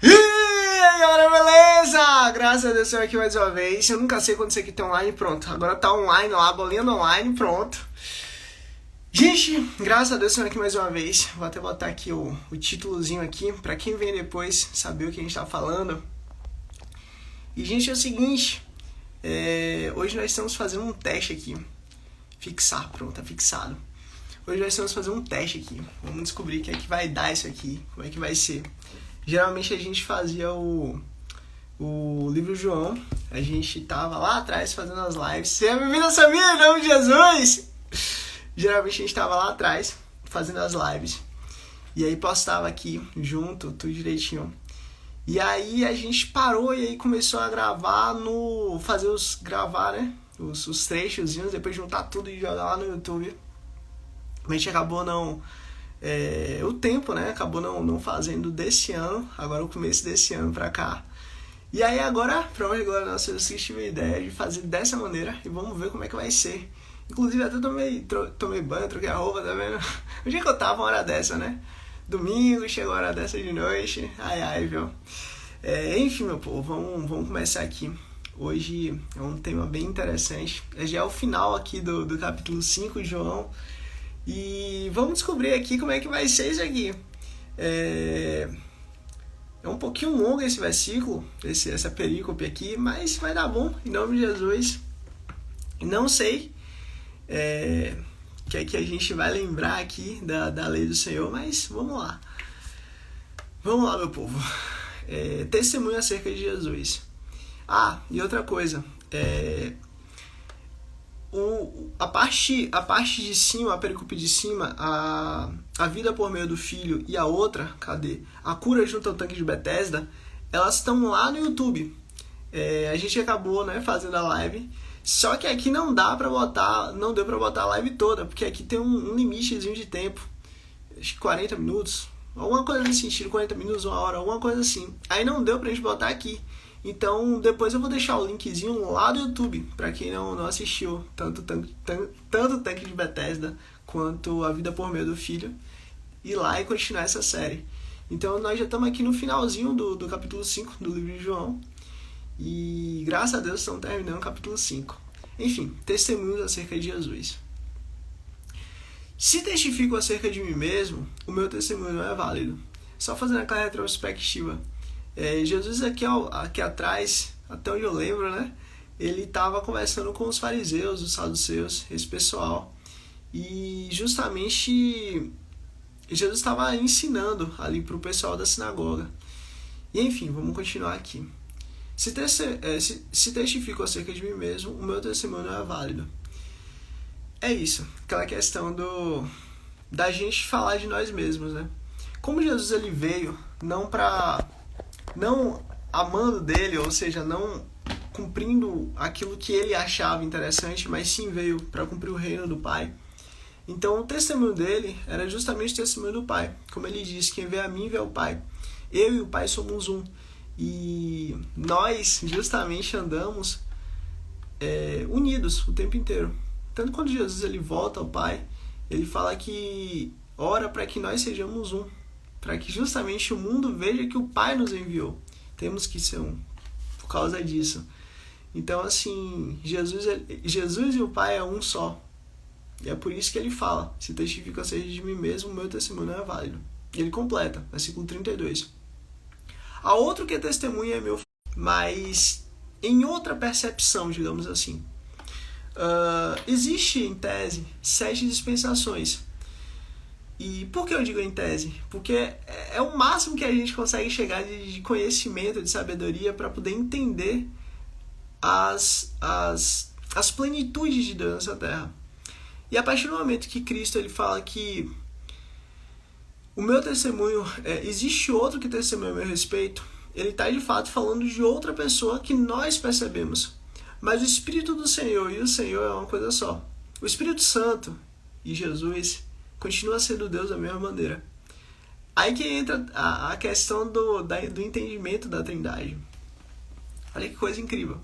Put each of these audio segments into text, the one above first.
E aí galera, beleza? Graças a Deus estou aqui mais uma vez. Eu nunca sei quando isso aqui tá online, pronto. Agora tá online lá, bolinha do online, pronto. Gente, graças a Deus estou aqui mais uma vez. Vou até botar aqui o títulozinho aqui, pra quem vem depois saber o que a gente tá falando. E gente, é o seguinte, hoje nós estamos fazendo um teste aqui. Fixar, pronto, tá fixado. Hoje nós estamos fazendo um teste aqui. Vamos descobrir o que é que vai dar isso aqui, como é que vai ser. Geralmente a gente fazia o livro João, a gente tava lá atrás fazendo as lives. Seja bem-vindo à família, em nome de Jesus! Geralmente a gente tava lá atrás fazendo as lives. E aí postava aqui, junto, tudo direitinho. E aí a gente parou e aí começou a gravar gravar, né? Os trechozinhos, depois juntar tudo e jogar lá no YouTube. Mas a gente acabou o tempo, né? Acabou não fazendo desse ano, agora o começo desse ano pra cá. E aí agora, pra hoje, agora nós tive a ideia de fazer dessa maneira e vamos ver como é que vai ser. Inclusive até tomei banho, troquei a roupa, tá vendo? O dia que eu tava, uma hora dessa, né? Domingo, chegou a hora dessa de noite. Ai, viu? Enfim, meu povo, vamos começar aqui. Hoje é um tema bem interessante. Já é o final aqui do capítulo 5 de João. E vamos descobrir aqui como é que vai ser isso aqui. É um pouquinho longo esse versículo, essa perícope aqui, mas vai dar bom, em nome de Jesus. Não sei o que é que a gente vai lembrar aqui da lei do Senhor, mas vamos lá. Vamos lá, meu povo. Testemunho acerca de Jesus. E outra coisa, a parte de cima, a perícope de cima, a vida por meio do Filho e a outra, a cura junto ao tanque de Betesda, elas estão lá no YouTube. A gente acabou, né, fazendo a live, só que aqui não deu pra botar a live toda, porque aqui tem um limitezinho de tempo, acho que 40 minutos, alguma coisa nesse sentido, 40 minutos, uma hora, alguma coisa assim. Aí não deu pra gente botar aqui. Então, depois eu vou deixar o linkzinho lá do YouTube, para quem não assistiu, tanto o Tanque de Betesda, quanto A Vida por Meio do Filho, ir lá e continuar essa série. Então, nós já estamos aqui no finalzinho do capítulo 5 do livro de João, e graças a Deus estamos terminando o capítulo 5. Enfim, testemunhos acerca de Jesus. Se testifico acerca de mim mesmo, o meu testemunho não é válido. Só fazendo aquela retrospectiva. Jesus aqui atrás, até onde eu lembro, né? Ele estava conversando com os fariseus, os saduceus, esse pessoal. E justamente Jesus estava ensinando ali para o pessoal da sinagoga. E enfim, vamos continuar aqui. Se testifico acerca de mim mesmo, o meu testemunho não é válido. É isso, aquela questão da gente falar de nós mesmos, né? Como Jesus ele veio não amando dele, ou seja, não cumprindo aquilo que ele achava interessante, mas sim veio para cumprir o reino do Pai. Então o testemunho dele era justamente o testemunho do Pai. Como ele diz, quem vê a mim vê o Pai. Eu e o Pai somos um. E nós justamente andamos unidos o tempo inteiro. Tanto quando Jesus ele volta ao Pai, ele fala que ora para que nós sejamos um, para que justamente o mundo veja que o Pai nos enviou. Temos que ser um, por causa disso. Então, assim, Jesus e o Pai é um só. E é por isso que ele fala, se testifico acerca de mim mesmo, o meu testemunho não é válido. E ele completa, versículo 32. A outro que testemunha é meu, mas em outra percepção, digamos assim. Existe, em tese, 7 dispensações. E por que eu digo em tese? Porque é o máximo que a gente consegue chegar de conhecimento, de sabedoria, para poder entender as plenitudes de Deus nessa terra. E a partir do momento que Cristo ele fala que o meu testemunho, existe outro que testemunha a meu respeito, ele está de fato falando de outra pessoa que nós percebemos. Mas o Espírito do Senhor e o Senhor é uma coisa só. O Espírito Santo e Jesus continua sendo Deus da mesma maneira. Aí que entra a questão do entendimento da Trindade. Olha que coisa incrível.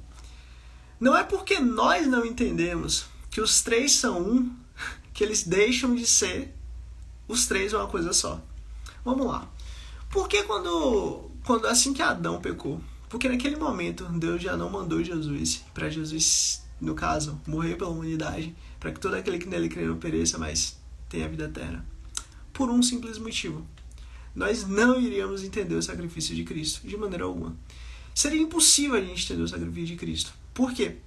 Não é porque nós não entendemos que os três são um, que eles deixam de ser os três uma coisa só. Vamos lá. Por que quando assim que Adão pecou. Porque naquele momento Deus já não mandou Jesus, para Jesus, no caso, morrer pela humanidade, para que todo aquele que nele crê não pereça, mas tenha vida eterna. Por um simples motivo. Nós não iríamos entender o sacrifício de Cristo, de maneira alguma. Seria impossível a gente entender o sacrifício de Cristo. Por quê?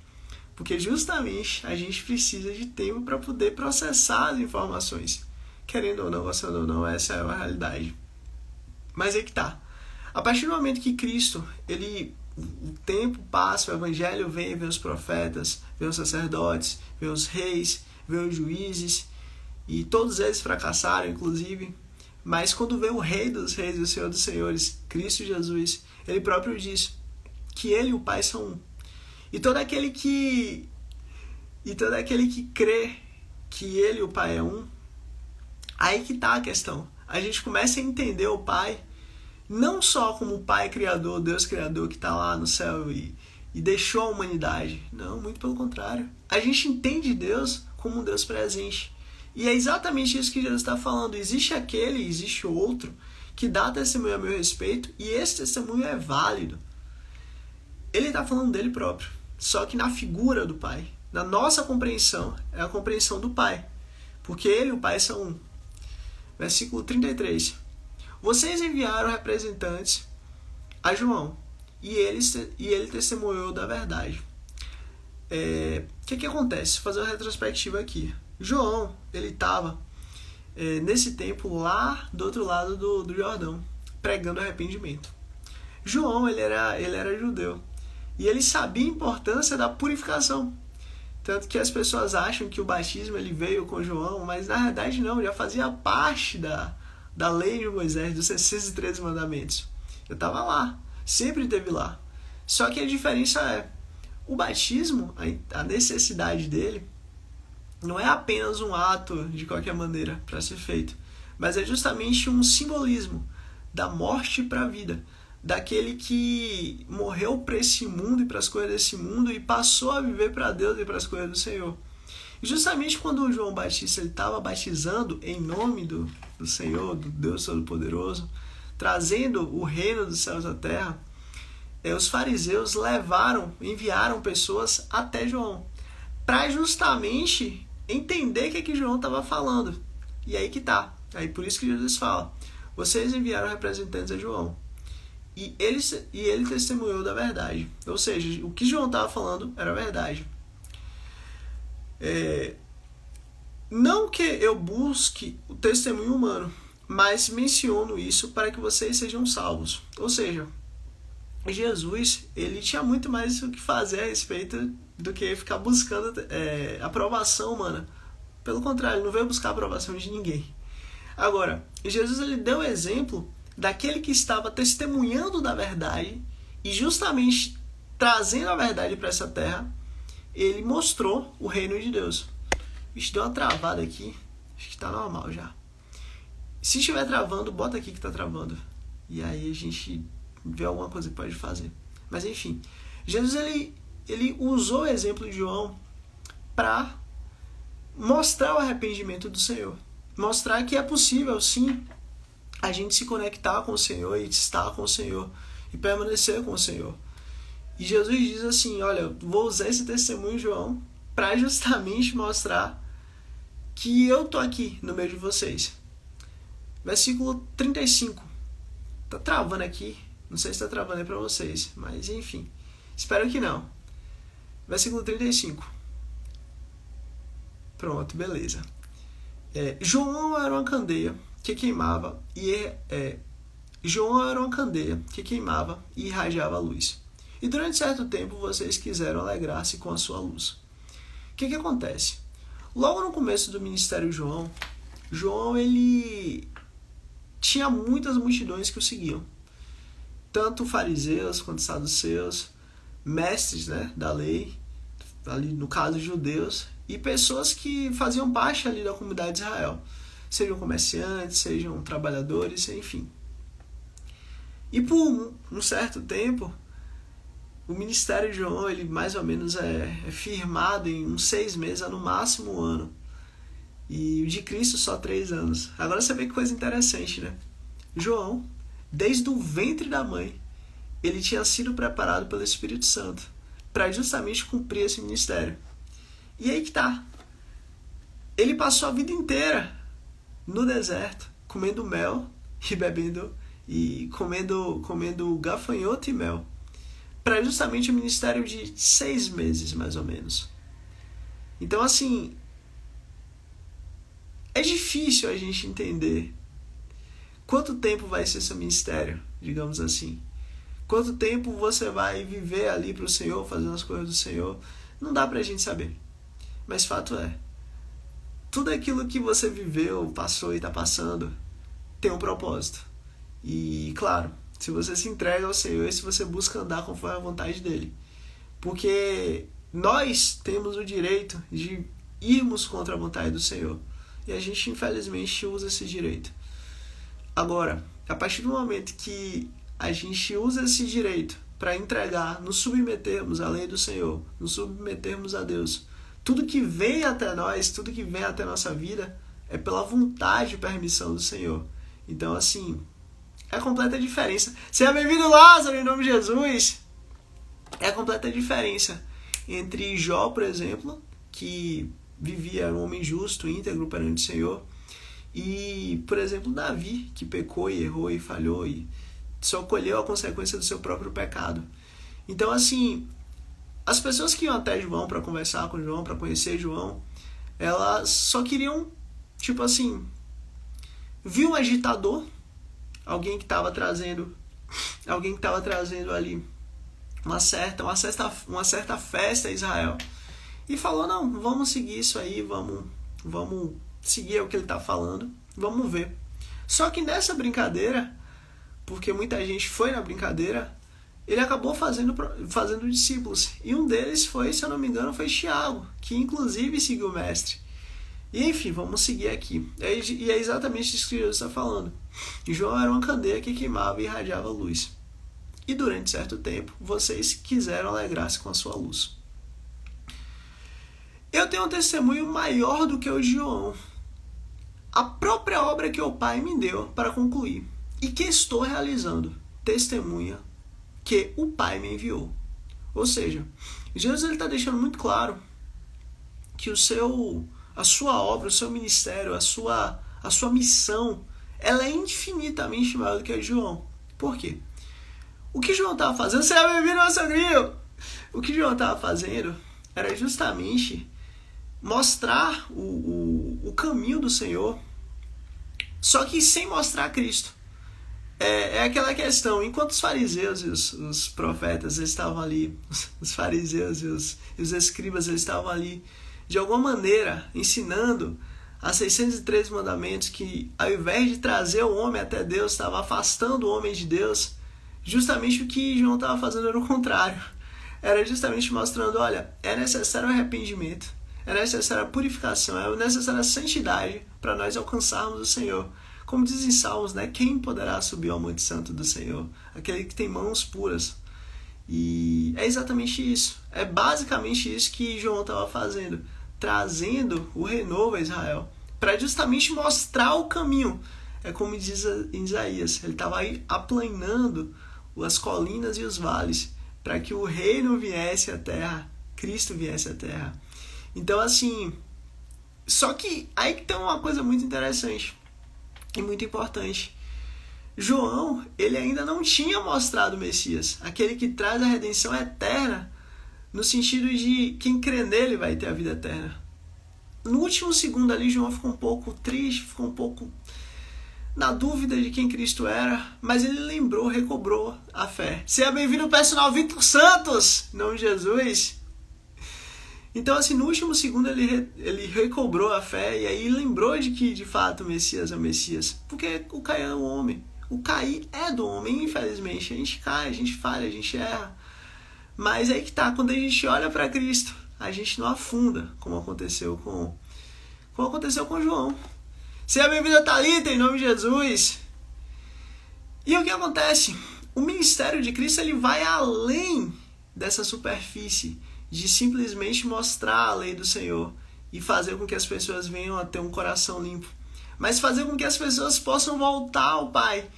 Porque justamente a gente precisa de tempo para poder processar as informações. Querendo ou não, gostando ou não, essa é a realidade. Mas é que tá. A partir do momento que Cristo, o tempo passa, o evangelho vem os profetas, vem os sacerdotes, vem os reis, vem os juízes, e todos eles fracassaram, inclusive. Mas quando vem o Rei dos Reis e o Senhor dos Senhores, Cristo Jesus, ele próprio diz que ele e o Pai são um. E todo aquele que crê que ele e o Pai é um, aí que está a questão. A gente começa a entender o Pai não só como o Pai Criador, Deus Criador que está lá no céu e deixou a humanidade. Não, muito pelo contrário. A gente entende Deus como um Deus presente. E é exatamente isso que Jesus está falando. Existe o outro que dá testemunho a meu respeito e esse testemunho é válido. Ele está falando dele próprio, só que na figura do Pai. Na nossa compreensão, é a compreensão do Pai. Porque ele e o Pai são um. Versículo 33. Vocês enviaram representantes a João, e ele testemunhou da verdade. O que acontece? Vou fazer uma retrospectiva aqui. João, ele estava, nesse tempo, lá do outro lado do Jordão, pregando arrependimento. João, ele era judeu, e ele sabia a importância da purificação. Tanto que as pessoas acham que o batismo ele veio com João, mas na verdade não, já fazia parte da lei de Moisés, dos 613 mandamentos. Eu estava lá, sempre esteve lá. Só que a diferença é, o batismo, a necessidade dele, não é apenas um ato de qualquer maneira para ser feito, mas é justamente um simbolismo da morte para a vida, daquele que morreu para esse mundo e para as coisas desse mundo e passou a viver para Deus e para as coisas do Senhor. E justamente quando o João Batista estava batizando em nome do Senhor, do Deus Todo-Poderoso, trazendo o reino dos céus à terra, os fariseus enviaram pessoas até João, para justamente entender o que João estava falando. E aí que tá. Aí por isso que Jesus fala, vocês enviaram representantes a João, e ele testemunhou da verdade. Ou seja, o que João estava falando era verdade. Não que eu busque o testemunho humano, mas menciono isso para que vocês sejam salvos. Ou seja, Jesus, ele tinha muito mais o que fazer a respeito do que ficar buscando aprovação humana. Pelo contrário, ele não veio buscar a aprovação de ninguém. Agora, Jesus ele deu o exemplo daquele que estava testemunhando da verdade e justamente trazendo a verdade para essa terra, ele mostrou o reino de Deus. Vixe, deu uma travada aqui. Acho que está normal já. Se estiver travando, bota aqui que está travando. E aí a gente vê alguma coisa que pode fazer. Mas enfim, Jesus ele usou o exemplo de João para mostrar o arrependimento do Senhor. Mostrar que é possível, sim, a gente se conectar com o Senhor e estar com o Senhor e permanecer com o Senhor. E Jesus diz assim, olha, vou usar esse testemunho de João para justamente mostrar que eu tô aqui no meio de vocês. Versículo 35. Tá travando aqui. Não sei se tá travando aí para vocês, mas enfim. Espero que não. Versículo 35. Pronto, beleza. João era uma candeia que queimava e irradiava a luz. E durante certo tempo vocês quiseram alegrar-se com a sua luz. O que acontece? Logo no começo do ministério de João ele tinha muitas multidões que o seguiam. Tanto fariseus quanto saduceus, mestres, né, da lei, ali no caso judeus, e pessoas que faziam parte ali da comunidade de Israel. Sejam comerciantes, sejam trabalhadores, enfim. E por um certo tempo, o ministério de João, ele mais ou menos é firmado em uns 6 meses, no máximo 1 ano. E o de Cristo só 3 anos. Agora você vê que coisa interessante, né? João desde o ventre da mãe, ele tinha sido preparado pelo Espírito Santo para justamente cumprir esse ministério. E aí que tá. Ele passou a vida inteira no deserto, comendo mel e bebendo e comendo gafanhoto e mel, para justamente um ministério de 6 meses, mais ou menos. Então, assim, é difícil a gente entender quanto tempo vai ser seu ministério, digamos assim. Quanto tempo você vai viver ali para o Senhor, fazendo as coisas do Senhor, não dá pra gente saber. Mas fato é, tudo aquilo que você viveu, passou e está passando, tem um propósito. E, claro, se você se entrega ao Senhor e se você busca andar conforme a vontade dele. Porque nós temos o direito de irmos contra a vontade do Senhor. E a gente, infelizmente, usa esse direito. Agora, a partir do momento que a gente usa esse direito para entregar, nos submetermos à lei do Senhor, nos submetermos a Deus, tudo que vem até nós, tudo que vem até a nossa vida, é pela vontade e permissão do Senhor. Então, assim, é a completa diferença. Seja bem-vindo, Lázaro, em nome de Jesus. É a completa diferença entre Jó, por exemplo, que vivia um homem justo, íntegro perante o Senhor, e, por exemplo, Davi, que pecou e errou e falhou e só colheu a consequência do seu próprio pecado. Então, assim, as pessoas que iam até João para conversar com João, para conhecer João, elas só queriam, tipo assim, viu um agitador, alguém que estava trazendo ali uma certa festa a Israel, e falou, não, vamos seguir isso aí, vamos seguir o que ele está falando, vamos ver. Só que nessa brincadeira, porque muita gente foi na brincadeira, ele acabou fazendo discípulos. E um deles foi, se eu não me engano, foi Tiago, que inclusive seguiu o mestre. E enfim, vamos seguir aqui. E é exatamente isso que Jesus está falando. João era uma candeia que queimava e irradiava luz. E durante certo tempo, vocês quiseram alegrar-se com a sua luz. Eu tenho um testemunho maior do que o de João. A própria obra que o Pai me deu para concluir e que estou realizando, testemunha que o Pai me enviou. Ou seja, Jesus está deixando muito claro que a sua obra, o seu ministério, a sua missão, ela é infinitamente maior do que a de João. Por quê? O que João estava fazendo, você vai vir no sogrinho! O que João estava fazendo era justamente mostrar o caminho do Senhor, só que sem mostrar Cristo. É aquela questão, enquanto os fariseus e os profetas eles estavam ali, os fariseus e os escribas eles estavam ali, de alguma maneira, ensinando as 613 mandamentos, que ao invés de trazer o homem até Deus, estava afastando o homem de Deus, justamente o que João estava fazendo era o contrário. Era justamente mostrando, olha, é necessário arrependimento, é necessária a purificação, é necessária a santidade para nós alcançarmos o Senhor. Como dizem Salmos, né? Quem poderá subir ao Monte Santo do Senhor? Aquele que tem mãos puras. E é exatamente isso. É basicamente isso que João estava fazendo. Trazendo o renovo a Israel. Para justamente mostrar o caminho. É como diz em Isaías. Ele estava aí aplanando as colinas e os vales. Para que o reino viesse à terra. Cristo viesse à terra. Então, assim... Só que aí que tem uma coisa muito interessante. E muito importante. João, ele ainda não tinha mostrado o Messias, aquele que traz a redenção eterna, no sentido de quem crê nele vai ter a vida eterna. No último segundo ali, João ficou um pouco triste, ficou um pouco na dúvida de quem Cristo era, mas ele lembrou, recobrou a fé. Seja bem-vindo, personal Vitor Santos, em nome de Jesus. Então, assim, no último segundo ele recobrou a fé e aí lembrou de que, de fato, o Messias é o Messias. Porque o cair é o homem. O cair é do homem, infelizmente. A gente cai, a gente falha, a gente erra. Mas aí que tá, quando a gente olha para Cristo, a gente não afunda, como aconteceu com João. Seja bem-vindo, Thalita, em nome de Jesus. E o que acontece? O ministério de Cristo ele vai além dessa superfície de simplesmente mostrar a lei do Senhor e fazer com que as pessoas venham a ter um coração limpo, mas fazer com que as pessoas possam voltar ao Pai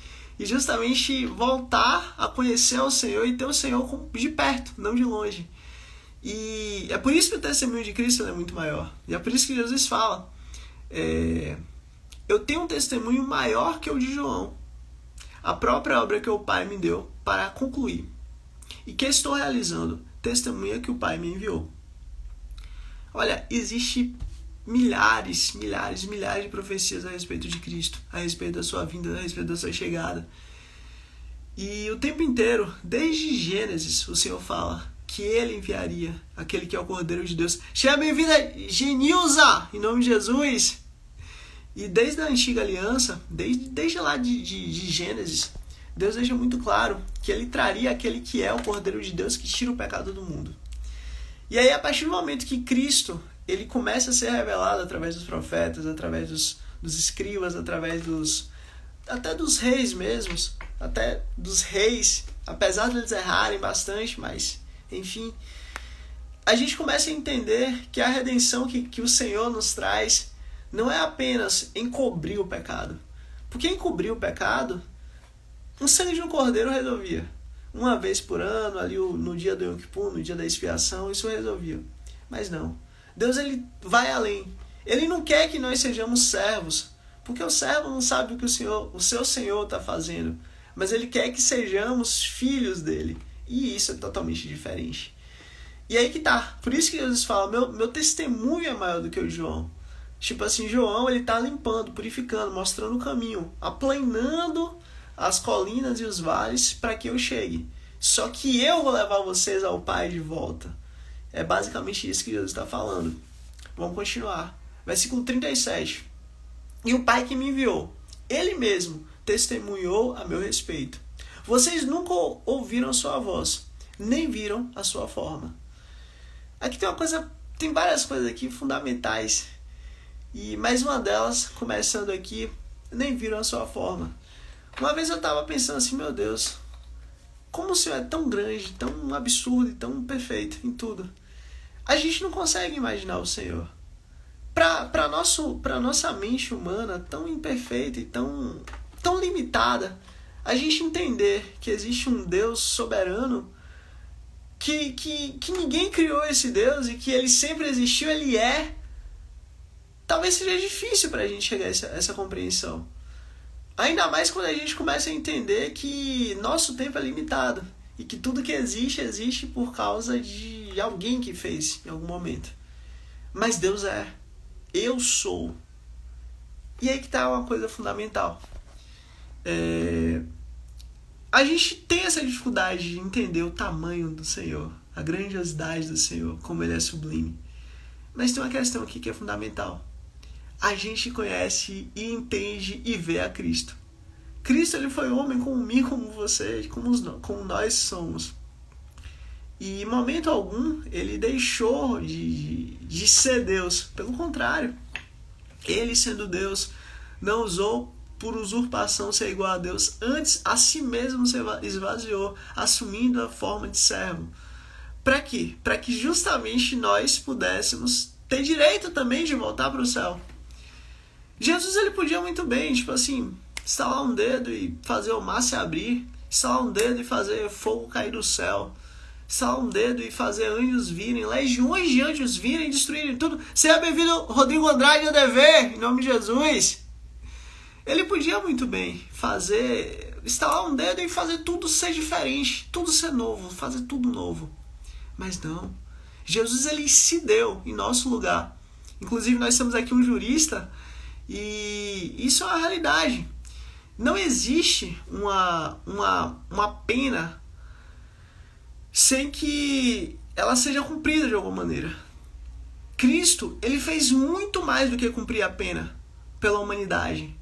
e justamente voltar a conhecer o Senhor e ter o Senhor de perto, não de longe. E é por isso que o testemunho de Cristo é muito maior. E é por isso que Jesus fala, eu tenho um testemunho maior que o de João, a própria obra que o Pai me deu para concluir, e que estou realizando, testemunha que o Pai me enviou. Olha, existe milhares de profecias a respeito de Cristo, a respeito da sua vinda, a respeito da sua chegada. E o tempo inteiro, desde Gênesis, o Senhor fala que Ele enviaria aquele que é o Cordeiro de Deus. Seja bem-vinda, Genilza, em nome de Jesus. E desde a antiga aliança, desde lá de Gênesis, Deus deixa muito claro que Ele traria aquele que é o Cordeiro de Deus que tira o pecado do mundo. E aí, a partir do momento que Cristo ele começa a ser revelado através dos profetas, através dos escribas, através até dos reis mesmos, até dos reis, apesar de eles errarem bastante, mas, enfim, a gente começa a entender que a redenção que o Senhor nos traz não é apenas encobrir o pecado. Porque encobrir o pecado, um sangue de um cordeiro resolvia. Uma vez por ano, ali no dia do Yom Kippur, no dia da expiação, isso resolvia. Mas não. Deus ele vai além. Ele não quer que nós sejamos servos, porque o servo não sabe o que o seu Senhor está fazendo. Mas Ele quer que sejamos filhos dele. E isso é totalmente diferente. E aí que tá. Por isso que Jesus fala, meu testemunho é maior do que o de João. Tipo assim, João ele tá limpando, purificando, mostrando o caminho, aplanando as colinas e os vales para que eu chegue. Só que eu vou levar vocês ao Pai de volta. É basicamente isso que Jesus está falando. Vamos continuar. Versículo 37. E o Pai que me enviou, Ele mesmo testemunhou a meu respeito. Vocês nunca ouviram sua voz, nem viram a sua forma. Aqui tem várias coisas aqui fundamentais. E mais uma delas, começando aqui, nem viram a sua forma. Uma vez eu estava pensando assim, meu Deus, como o Senhor é tão grande, tão absurdo e tão perfeito em tudo. A gente não consegue imaginar o Senhor. Para nossa mente humana, tão imperfeita e tão limitada, a gente entender que existe um Deus soberano, que ninguém criou esse Deus e que Ele sempre existiu, Ele é, talvez seja difícil para a gente chegar a essa compreensão. Ainda mais quando a gente começa a entender que nosso tempo é limitado e que tudo que existe por causa de alguém que fez em algum momento. Mas Deus é. Eu sou. E aí que está uma coisa fundamental. A gente tem essa dificuldade de entender o tamanho do Senhor, a grandiosidade do Senhor, como Ele é sublime. Mas tem uma questão aqui que é fundamental. A gente conhece e entende e vê a Cristo. Cristo ele foi homem como mim, como você, como nós somos. E em momento algum ele deixou de ser Deus. Pelo contrário, ele sendo Deus não usou por usurpação ser igual a Deus. Antes a si mesmo se esvaziou, assumindo a forma de servo. Para quê? Para que justamente nós pudéssemos ter direito também de voltar para o céu. Jesus ele podia muito bem, tipo assim, estalar um dedo e fazer o mar se abrir, estalar um dedo e fazer fogo cair do céu, estalar um dedo e fazer anjos virem, legiões de anjos virem e destruírem tudo. Seja bem-vindo, Rodrigo Andrade, ao dever, em nome de Jesus. Ele podia muito bem estalar um dedo e fazer tudo ser diferente, tudo ser novo, fazer tudo novo. Mas não. Jesus ele se deu em nosso lugar. Inclusive nós temos aqui um jurista e isso é uma realidade. Não existe uma pena sem que ela seja cumprida de alguma maneira. Cristo, ele fez muito mais do que cumprir a pena pela humanidade.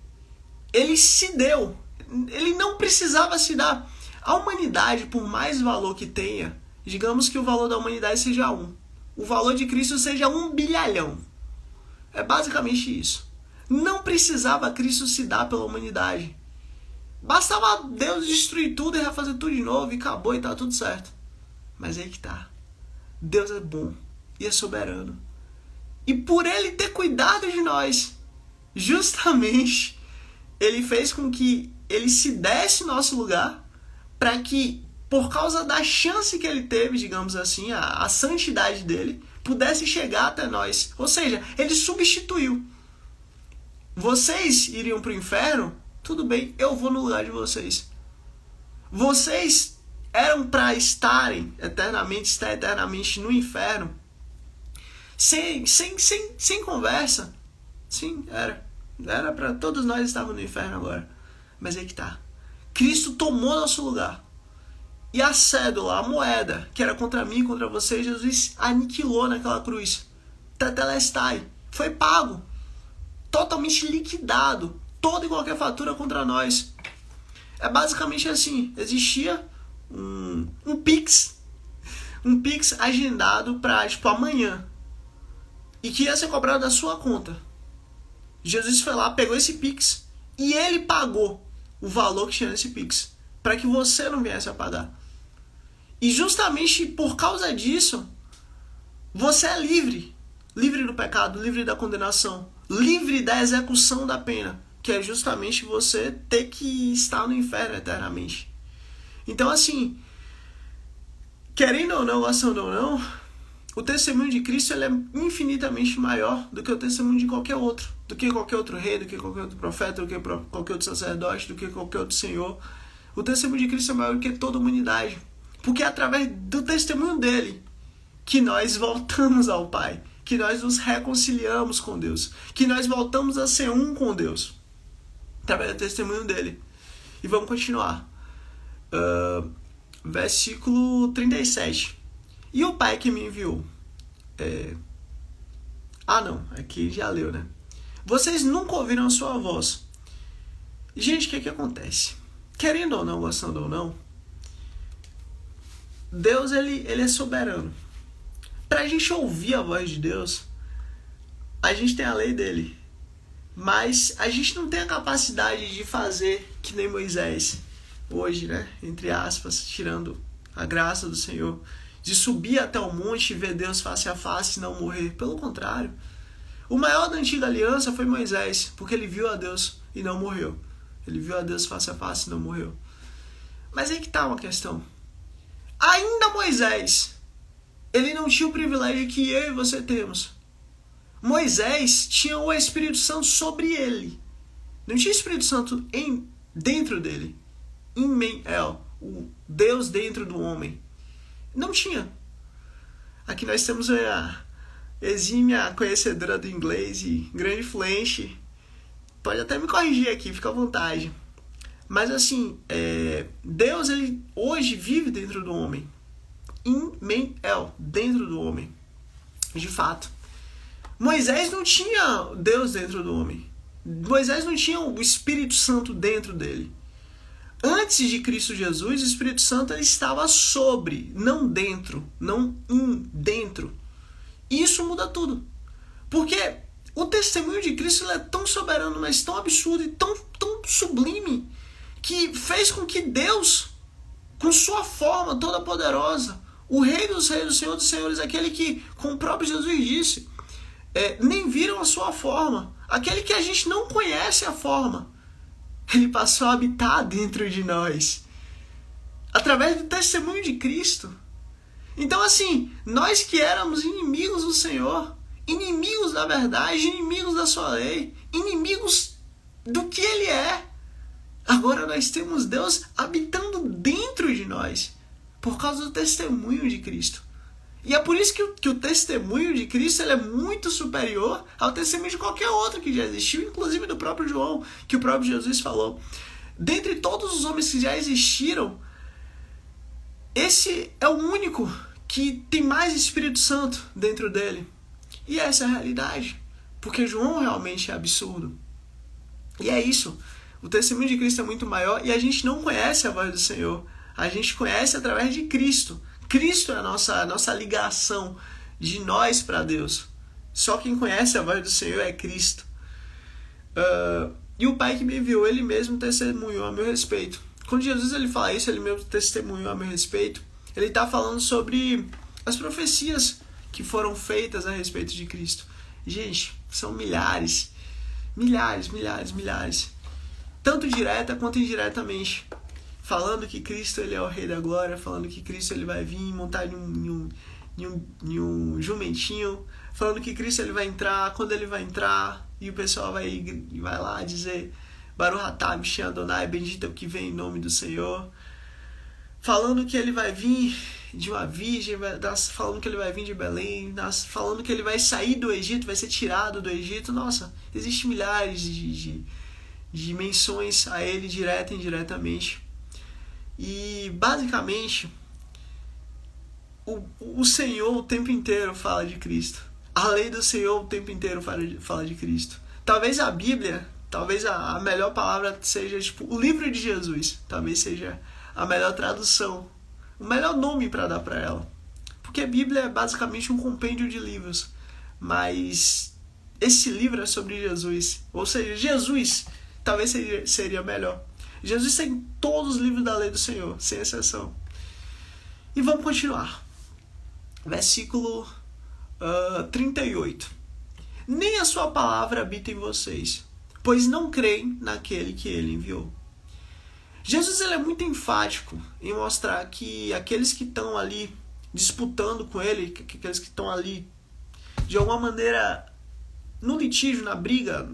Ele se deu. Ele não precisava se dar. A humanidade, por mais valor que tenha, digamos que o valor da humanidade seja 1. O valor de Cristo seja 1 bilhão. É basicamente isso. Não precisava Cristo se dar pela humanidade. Bastava Deus destruir tudo e refazer tudo de novo e acabou e tá tudo certo. Mas aí que tá. Deus é bom e é soberano. E por Ele ter cuidado de nós, justamente, Ele fez com que ele se desse nosso lugar para que, por causa da chance que ele teve, digamos assim, a santidade dele, pudesse chegar até nós. Ou seja, ele substituiu. Vocês iriam para o inferno? Tudo bem, eu vou no lugar de vocês. Vocês eram para estar eternamente no inferno. Sem conversa. Sim, era. Era para todos nós estarmos no inferno agora. Mas aí que tá. Cristo tomou nosso lugar. E a cédula, a moeda, que era contra mim, contra você, Jesus aniquilou naquela cruz. Tetelestai. Foi pago. Totalmente liquidado. Toda e qualquer fatura contra nós. É basicamente assim. Existia um Pix. Um Pix agendado para, amanhã. E que ia ser cobrado da sua conta. Jesus foi lá, pegou esse Pix. E ele pagou o valor que tinha nesse Pix. Para que você não viesse a pagar. E justamente por causa disso, você é livre. Livre do pecado, livre da condenação. Livre da execução da pena. Que é justamente você ter que estar no inferno eternamente. Então assim, querendo ou não, gostando ou não, o testemunho de Cristo ele é infinitamente maior do que o testemunho de qualquer outro. Do que qualquer outro rei, do que qualquer outro profeta, do que qualquer outro sacerdote, do que qualquer outro senhor. O testemunho de Cristo é maior do que toda a humanidade. Porque é através do testemunho dele que nós voltamos ao Pai. Que nós nos reconciliamos com Deus. Que nós voltamos a ser um com Deus. Através do testemunho dele. E vamos continuar. Versículo 37. E o Pai que me enviou. Aqui já leu, né? Vocês nunca ouviram a sua voz. Gente, o que acontece? Querendo ou não, gostando ou não, Deus ele é soberano. Pra gente ouvir a voz de Deus, a gente tem a lei dele. Mas a gente não tem a capacidade de fazer que nem Moisés hoje, né? Entre aspas, tirando a graça do Senhor, de subir até o monte e ver Deus face a face e não morrer. Pelo contrário, o maior da antiga aliança foi Moisés, porque ele viu a Deus e não morreu. Ele viu a Deus face a face e não morreu. Mas aí que tá uma questão. Ainda Moisés, ele não tinha o privilégio que eu e você temos. Moisés tinha o Espírito Santo sobre ele. Não tinha o Espírito Santo dentro dele. O Deus dentro do homem. Não tinha. Aqui nós temos a exímia conhecedora do inglês e grande fluente. Pode até me corrigir aqui, fica à vontade. Mas assim, Deus ele hoje vive dentro do homem. Dentro do homem. De fato. Moisés não tinha Deus dentro do homem. Moisés não tinha o Espírito Santo dentro dele. Antes de Cristo Jesus, o Espírito Santo ele estava sobre, não dentro, não dentro. E isso muda tudo. Porque o testemunho de Cristo ele é tão soberano, mas tão absurdo e tão sublime, que fez com que Deus, com sua forma toda poderosa, o Rei dos Reis, o Senhor dos Senhores, aquele que, como o próprio Jesus disse, nem viram a sua forma, aquele que a gente não conhece a forma, ele passou a habitar dentro de nós, através do testemunho de Cristo. Então assim, nós que éramos inimigos do Senhor, inimigos da verdade, inimigos da sua lei, inimigos do que Ele é, agora nós temos Deus habitando dentro de nós, por causa do testemunho de Cristo. E é por isso que o testemunho de Cristo ele é muito superior ao testemunho de qualquer outro que já existiu, inclusive do próprio João, que o próprio Jesus falou. Dentre todos os homens que já existiram, esse é o único que tem mais Espírito Santo dentro dele. E essa é a realidade, porque João realmente é absurdo. E é isso, o testemunho de Cristo é muito maior e a gente não conhece a voz do Senhor. A gente conhece através de Cristo. Cristo é a nossa ligação de nós para Deus. Só quem conhece a voz do Senhor é Cristo. E o Pai que me enviou, Ele mesmo testemunhou a meu respeito. Quando Jesus ele fala isso, Ele mesmo testemunhou a meu respeito, Ele está falando sobre as profecias que foram feitas a respeito de Cristo. Gente, são milhares. tanto direta quanto indiretamente, falando que Cristo ele é o Rei da Glória, falando que Cristo ele vai vir montar em um jumentinho, falando que Cristo ele vai entrar, quando ele vai entrar, e o pessoal vai lá dizer Baruch atah Moshiach Adonai, bendito é o que vem em nome do Senhor, falando que ele vai vir de uma virgem, falando que ele vai vir de Belém, falando que ele vai sair do Egito, vai ser tirado do Egito. Nossa, existem milhares de menções a ele, direta e indiretamente. E basicamente o Senhor o tempo inteiro fala de Cristo. A lei do Senhor o tempo inteiro fala de Cristo. Talvez a Bíblia, talvez a melhor palavra seja tipo o livro de Jesus. Talvez seja a melhor tradução, o melhor nome para dar para ela. Porque a Bíblia é basicamente um compêndio de livros. Mas esse livro é sobre Jesus. Ou seja, Jesus talvez seria melhor. Jesus tem todos os livros da lei do Senhor, sem exceção. E vamos continuar. Versículo 38. Nem a sua palavra habita em vocês, pois não creem naquele que ele enviou. Jesus ele é muito enfático em mostrar que aqueles que estão ali disputando com ele, aqueles que estão ali de alguma maneira no litígio, na briga,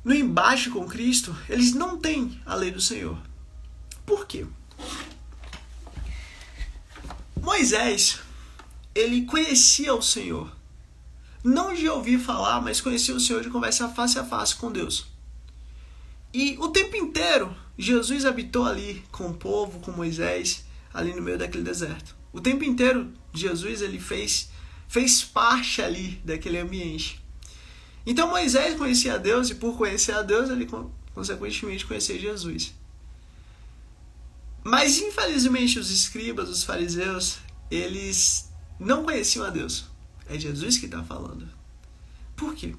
no embate com Cristo, eles não têm a lei do Senhor. Por quê? Moisés, ele conhecia o Senhor. Não de ouvir falar, mas conhecia o Senhor de conversar face a face com Deus. E o tempo inteiro, Jesus habitou ali com o povo, com Moisés, ali no meio daquele deserto. O tempo inteiro, Jesus ele fez parte ali daquele ambiente. Então Moisés conhecia a Deus e por conhecer a Deus, ele consequentemente conhecia Jesus. Mas infelizmente os escribas, os fariseus, eles não conheciam a Deus. É Jesus que está falando. Por quê?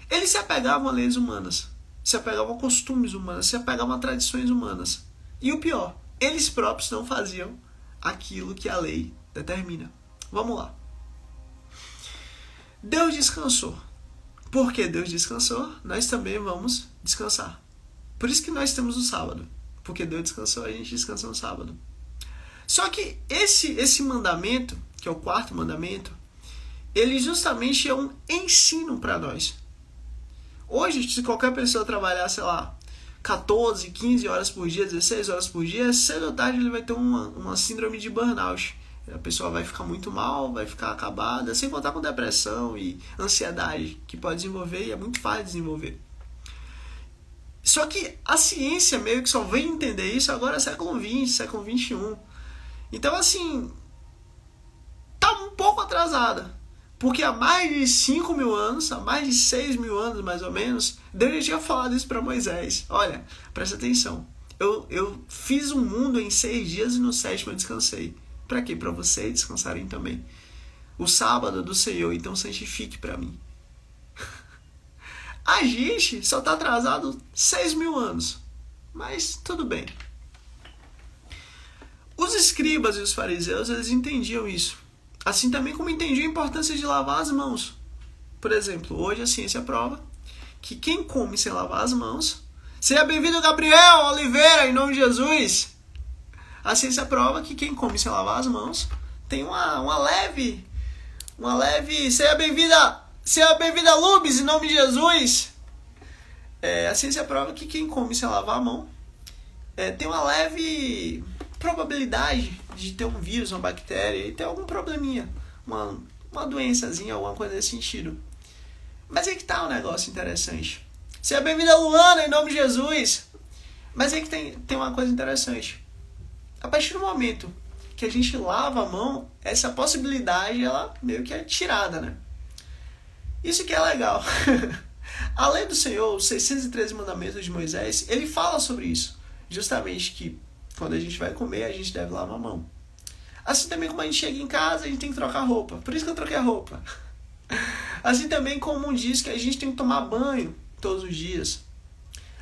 Eles se apegavam a leis humanas, se apegavam a costumes humanos, se apegavam a tradições humanas. E o pior, eles próprios não faziam aquilo que a lei determina. Vamos lá. Deus descansou. Porque Deus descansou, nós também vamos descansar. Por isso que nós temos o sábado. Porque Deus descansou, a gente descansa no sábado. Só que esse mandamento, que é o quarto mandamento, ele justamente é um ensino para nós. Hoje, se qualquer pessoa trabalhar, sei lá, 14, 15 horas por dia, 16 horas por dia, cedo ou tarde ele vai ter uma síndrome de burnout. A pessoa vai ficar muito mal, vai ficar acabada, sem contar com depressão e ansiedade, que pode desenvolver e é muito fácil de desenvolver. Só que a ciência meio que só vem entender isso agora século XX, século XXI. Então, assim, tá um pouco atrasada. Porque há mais de 5 mil anos, há mais de 6 mil anos mais ou menos, Deus já tinha falado isso para Moisés. Olha, presta atenção. Eu fiz o mundo em 6 dias e no 7º eu descansei. Para quê? Para vocês descansarem também. O sábado é do Senhor, então santifique para mim. A gente só está atrasado 6 mil anos. Mas tudo bem. Os escribas e os fariseus, eles entendiam isso. Assim também como entendiam a importância de lavar as mãos. Por exemplo, hoje a ciência prova que quem come sem lavar as mãos... Seja bem-vindo, Gabriel Oliveira, em nome de Jesus. A ciência prova que quem come sem lavar as mãos tem uma leve... Seja bem-vinda, Lubes, em nome de Jesus. A ciência prova que quem come sem lavar a mão tem uma leve probabilidade de ter um vírus, uma bactéria e ter algum probleminha, uma doençazinha, alguma coisa nesse sentido. Mas aí que tá um negócio interessante. Seja bem-vinda, Luana, em nome de Jesus. Mas aí que tem uma coisa interessante. A partir do momento que a gente lava a mão, essa possibilidade ela meio que é tirada, né? Isso que é legal. A lei do Senhor, os 613 mandamentos de Moisés, ele fala sobre isso. Justamente que quando a gente vai comer, a gente deve lavar a mão. Assim também como a gente chega em casa, a gente tem que trocar roupa. Por isso que eu troquei a roupa. Assim também como diz que a gente tem que tomar banho todos os dias.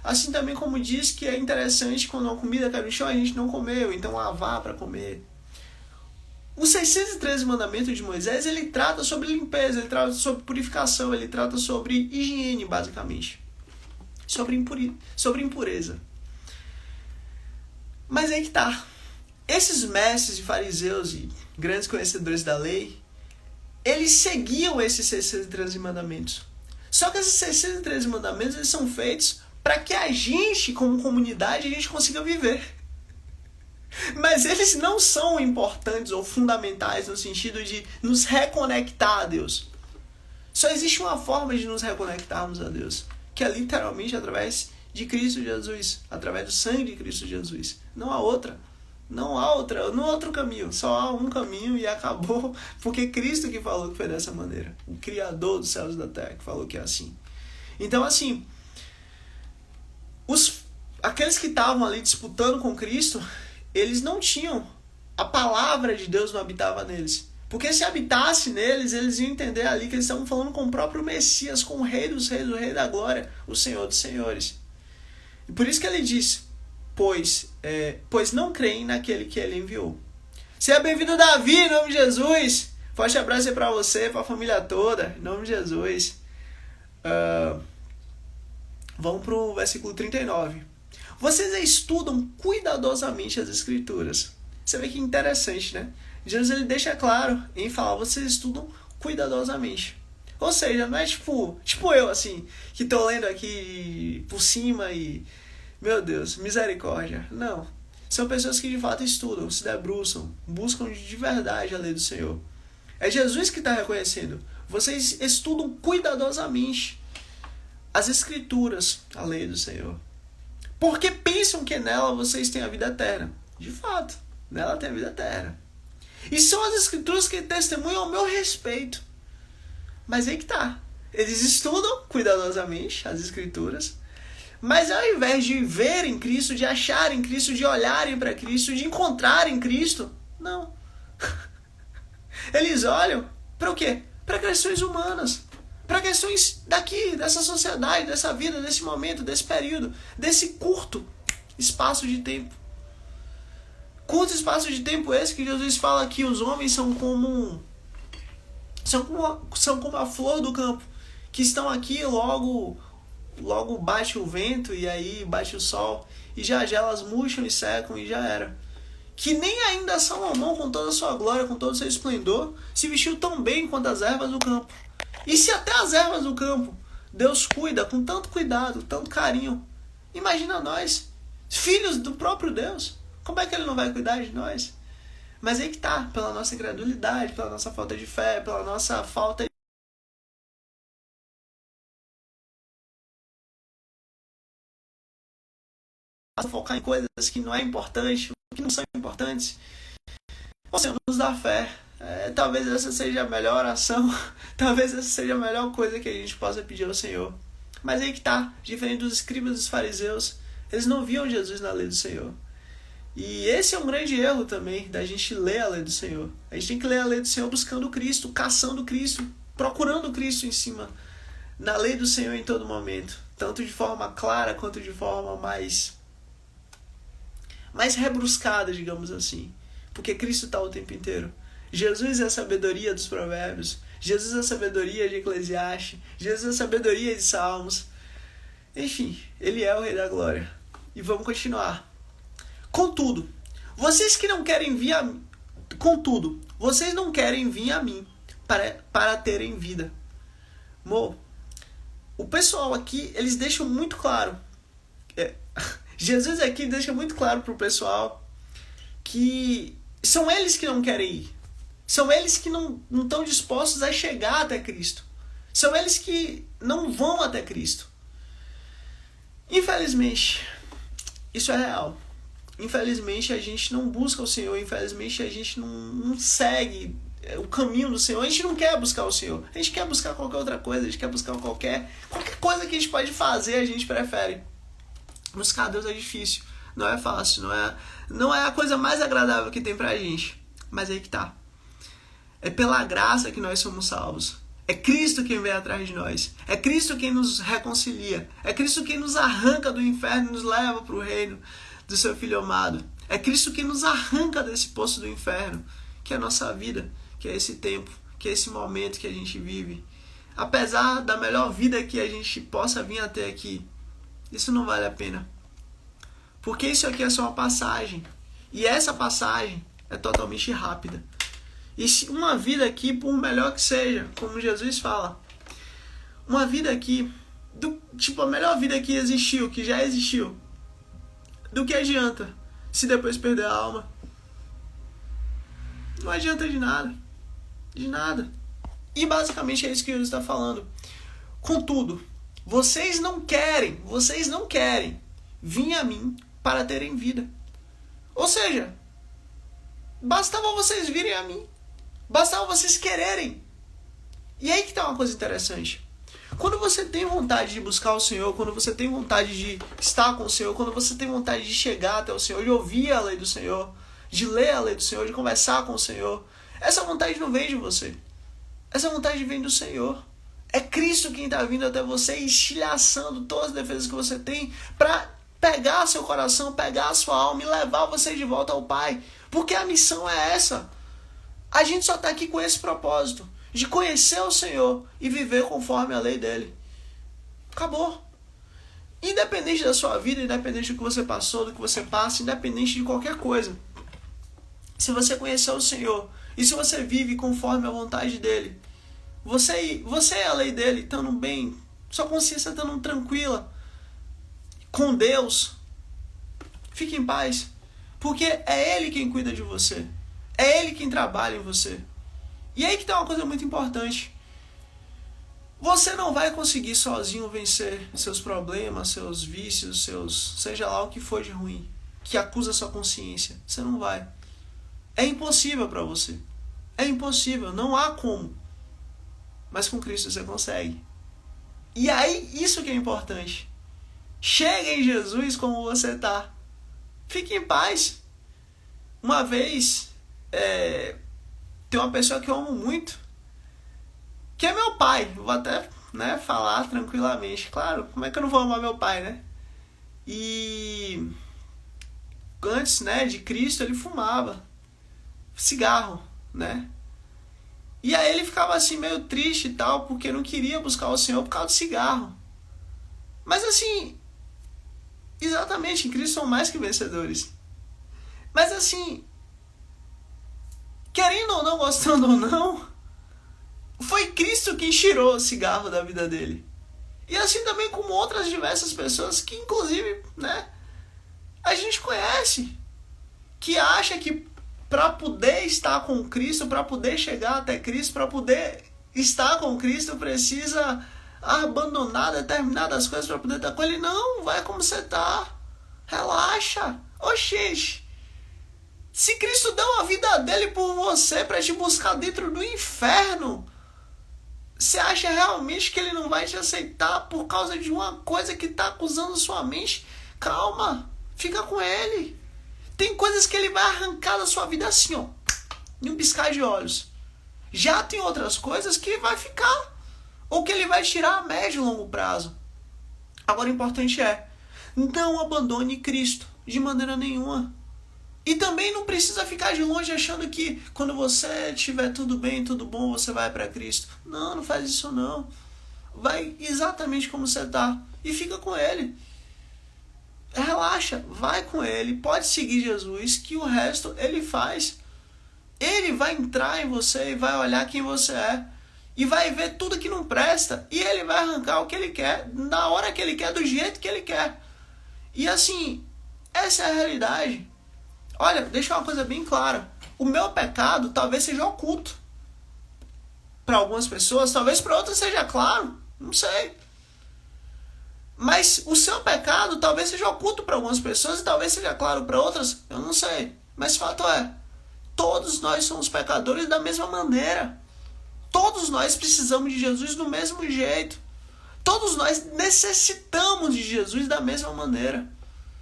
Assim também como diz que é interessante quando uma comida cai no chão, a gente não comeu, então lavar para comer. Os 613 mandamentos de Moisés, ele trata sobre limpeza, ele trata sobre purificação, ele trata sobre higiene, basicamente. sobre impureza. Mas aí que tá. Esses mestres e fariseus e grandes conhecedores da lei, eles seguiam esses 613 mandamentos. Só que esses 613 mandamentos eles são feitos para que a gente, como comunidade, a gente consiga viver. Mas eles não são importantes ou fundamentais no sentido de nos reconectar a Deus. Só existe uma forma de nos reconectarmos a Deus, que é literalmente através de Cristo Jesus, através do sangue de Cristo Jesus. Não há outra. Não há outro caminho. Só há um caminho e acabou, porque Cristo que falou que foi dessa maneira. O Criador dos céus e da terra que falou que é assim. Então, assim, aqueles que estavam ali disputando com Cristo, eles não tinham, a palavra de Deus não habitava neles. Porque se habitasse neles, eles iam entender ali que eles estavam falando com o próprio Messias, com o Rei dos Reis, o Rei da Glória, o Senhor dos Senhores. E por isso que ele disse, pois não creem naquele que ele enviou. Seja bem-vindo, Davi, em nome de Jesus. Forte abraço aí pra você, pra família toda, em nome de Jesus. Vamos pro versículo 39. Vocês estudam cuidadosamente as Escrituras. Você vê que interessante, né? Jesus ele deixa claro em falar, vocês estudam cuidadosamente. Ou seja, não é tipo eu, assim, que tô lendo aqui por cima e, meu Deus, misericórdia. Não. São pessoas que de fato estudam, se debruçam, buscam de verdade a lei do Senhor. É Jesus que está reconhecendo. Vocês estudam cuidadosamente as Escrituras, a lei do Senhor. Porque pensam que nela vocês têm a vida eterna. De fato, nela tem a vida eterna. E são as Escrituras que testemunham ao meu respeito. Mas aí que tá. Eles estudam cuidadosamente as Escrituras, mas ao invés de verem Cristo, de acharem Cristo, de olharem para Cristo, de encontrarem Cristo, não. Eles olham para o quê? Para questões humanas. Para questões daqui, dessa sociedade, dessa vida, desse momento, desse período, desse curto espaço de tempo. Curto espaço de tempo esse que Jesus fala que os homens são como a flor do campo, que estão aqui, logo bate o vento e aí bate o sol e já elas murcham e secam e já era. Que nem ainda Salomão, com toda a sua glória, com todo o seu esplendor, se vestiu tão bem quanto as ervas do campo. E se até as ervas do campo Deus cuida com tanto cuidado, tanto carinho, imagina nós, filhos do próprio Deus. Como é que ele não vai cuidar de nós? Mas aí que tá, pela nossa incredulidade, pela nossa falta de fé, pela nossa falta de focar em coisas que não é importante, que não são importantes. O Senhor nos dá fé. Talvez essa seja a melhor oração, talvez essa seja a melhor coisa que a gente possa pedir ao Senhor. Mas aí que tá, diferente dos escribas e dos fariseus, eles não viam Jesus na lei do Senhor. E esse é um grande erro também, da gente ler a lei do Senhor. A gente tem que ler a lei do Senhor buscando Cristo, caçando Cristo, procurando Cristo em cima, na lei do Senhor em todo momento. Tanto de forma clara, quanto de forma mais rebruscada, digamos assim. Porque Cristo está o tempo inteiro. Jesus é a sabedoria dos provérbios. Jesus é a sabedoria de Eclesiastes. Jesus é a sabedoria de Salmos. Enfim, Ele é o Rei da Glória. E vamos continuar. Contudo, vocês não querem vir a mim para terem vida. O pessoal aqui, eles deixam muito claro. Jesus aqui deixa muito claro para o pessoal que são eles que não querem ir. São eles que não estão dispostos a chegar até Cristo. São eles que não vão até Cristo. Infelizmente, isso é real. Infelizmente, a gente não busca o Senhor. Infelizmente, a gente não segue o caminho do Senhor. A gente não quer buscar o Senhor. A gente quer buscar qualquer outra coisa. A gente quer buscar qualquer coisa que a gente pode fazer, a gente prefere. Buscar Deus é difícil. Não é fácil. Não é a coisa mais agradável que tem pra gente. Mas aí que tá. É pela graça que nós somos salvos. É Cristo quem vem atrás de nós. É Cristo quem nos reconcilia. É Cristo quem nos arranca do inferno e nos leva para o reino do seu Filho amado. É Cristo quem nos arranca desse poço do inferno, que é a nossa vida, que é esse tempo, que é esse momento que a gente vive. Apesar da melhor vida que a gente possa vir até aqui, Isso não vale a pena. Porque isso aqui é só uma passagem. E essa passagem é totalmente rápida. E se uma vida aqui, por melhor que seja, como Jesus fala, uma vida aqui, a melhor vida que existiu, que já existiu, do que adianta se depois perder a alma? Não adianta de nada. De nada. E basicamente é isso que Jesus está falando. Contudo, vocês não querem vir a mim para terem vida. Ou seja, bastava vocês virem a mim. Bastava vocês quererem. E aí que está uma coisa interessante. Quando você tem vontade de buscar o Senhor, quando você tem vontade de estar com o Senhor, quando você tem vontade de chegar até o Senhor, de ouvir a lei do Senhor, de ler a lei do Senhor, de conversar com o Senhor, essa vontade não vem de você. Essa vontade vem do Senhor. É Cristo quem está vindo até você e estilhaçando todas as defesas que você tem para pegar seu coração, pegar a sua alma e levar você de volta ao Pai. Porque a missão é essa. A gente só está aqui com esse propósito, de conhecer o Senhor e viver conforme a lei dele. Acabou. Independente da sua vida, independente do que você passou, do que você passa, independente de qualquer coisa. Se você conhecer o Senhor e se você vive conforme a vontade dele, você é a lei dele, estando bem, sua consciência estando tranquila, com Deus, fique em paz. Porque é ele quem cuida de você. É ele quem trabalha em você. E aí que tem uma coisa muito importante. Você não vai conseguir sozinho vencer seus problemas, seus vícios, seja lá o que for de ruim, que acusa sua consciência. Você não vai. É impossível para você. É impossível, não há como. Mas com Cristo você consegue. E aí, isso que é importante. Chega em Jesus como você está. Fique em paz. Uma vez, tem uma pessoa que eu amo muito, que é meu pai. Vou até falar tranquilamente. Claro, como é que eu não vou amar meu pai, né? E antes de Cristo, ele fumava cigarro, né? E aí ele ficava assim meio triste e tal, porque não queria buscar o Senhor por causa do cigarro. Mas assim, exatamente, em Cristo são mais que vencedores. Mas assim, querendo ou não, gostando ou não, foi Cristo quem tirou o cigarro da vida dele. E assim também como outras diversas pessoas que inclusive, a gente conhece, que acha que para poder estar com Cristo, para poder chegar até Cristo, para poder estar com Cristo, precisa abandonar determinadas coisas para poder estar com Ele. Não, vai como você está. Relaxa. Oxente. Se Cristo deu a vida dele por você para te buscar dentro do inferno, você acha realmente que Ele não vai te aceitar por causa de uma coisa que está acusando sua mente? Calma. Fica com Ele. Tem coisas que ele vai arrancar da sua vida assim, ó, em um piscar de olhos. Já tem outras coisas que vai ficar, ou que ele vai tirar a médio e longo prazo. Agora o importante é, não abandone Cristo de maneira nenhuma. E também não precisa ficar de longe achando que quando você tiver tudo bem, tudo bom, você vai para Cristo. Não, não faz isso não. Vai exatamente como você está e fica com Ele. Relaxa, vai com Ele, pode seguir Jesus, que o resto Ele faz. Ele vai entrar em você e vai olhar quem você é. E vai ver tudo que não presta. E Ele vai arrancar o que Ele quer, na hora que Ele quer, do jeito que Ele quer. E assim, essa é a realidade. Olha, deixa uma coisa bem clara. O meu pecado talvez seja oculto. Para algumas pessoas, talvez para outras seja claro. Não sei. Mas o seu pecado talvez seja oculto para algumas pessoas e talvez seja claro para outras, eu não sei. Mas fato é, todos nós somos pecadores da mesma maneira. Todos nós precisamos de Jesus do mesmo jeito. Todos nós necessitamos de Jesus da mesma maneira.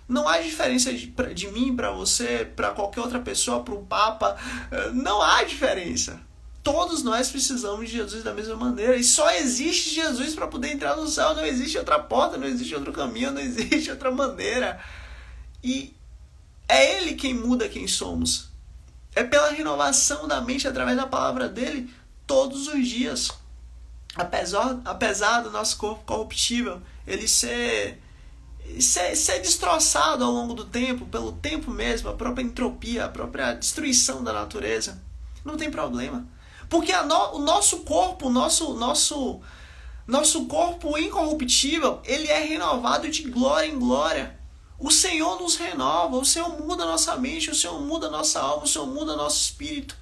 Não há diferença de mim para você, para qualquer outra pessoa, para o Papa. Não há diferença. Todos nós precisamos de Jesus da mesma maneira. E só existe Jesus para poder entrar no céu. Não existe outra porta, não existe outro caminho, não existe outra maneira. E é Ele quem muda quem somos. É pela renovação da mente através da palavra dEle todos os dias. Apesar do nosso corpo corruptível, ele ser ser destroçado ao longo do tempo, pelo tempo mesmo, a própria entropia, a própria destruição da natureza, não tem problema. Porque o nosso corpo, nosso corpo incorruptível, ele é renovado de glória em glória. O Senhor nos renova, o Senhor muda a nossa mente, o Senhor muda a nossa alma, o Senhor muda nosso espírito.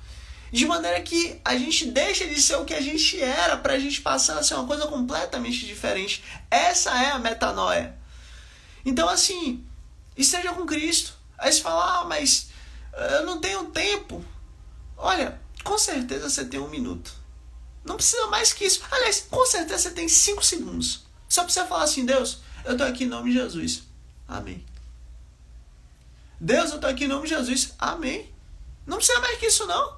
De maneira que a gente deixa de ser o que a gente era para a gente passar a ser uma coisa completamente diferente. Essa é a metanoia. Então assim, esteja com Cristo. Aí você fala, mas eu não tenho tempo. Olha, com certeza você tem 1 minuto. Não precisa mais que isso. Aliás, com certeza você tem 5 segundos. Só precisa falar assim, Deus, eu estou aqui em nome de Jesus. Amém. Deus, eu estou aqui em nome de Jesus. Amém. Não precisa mais que isso não.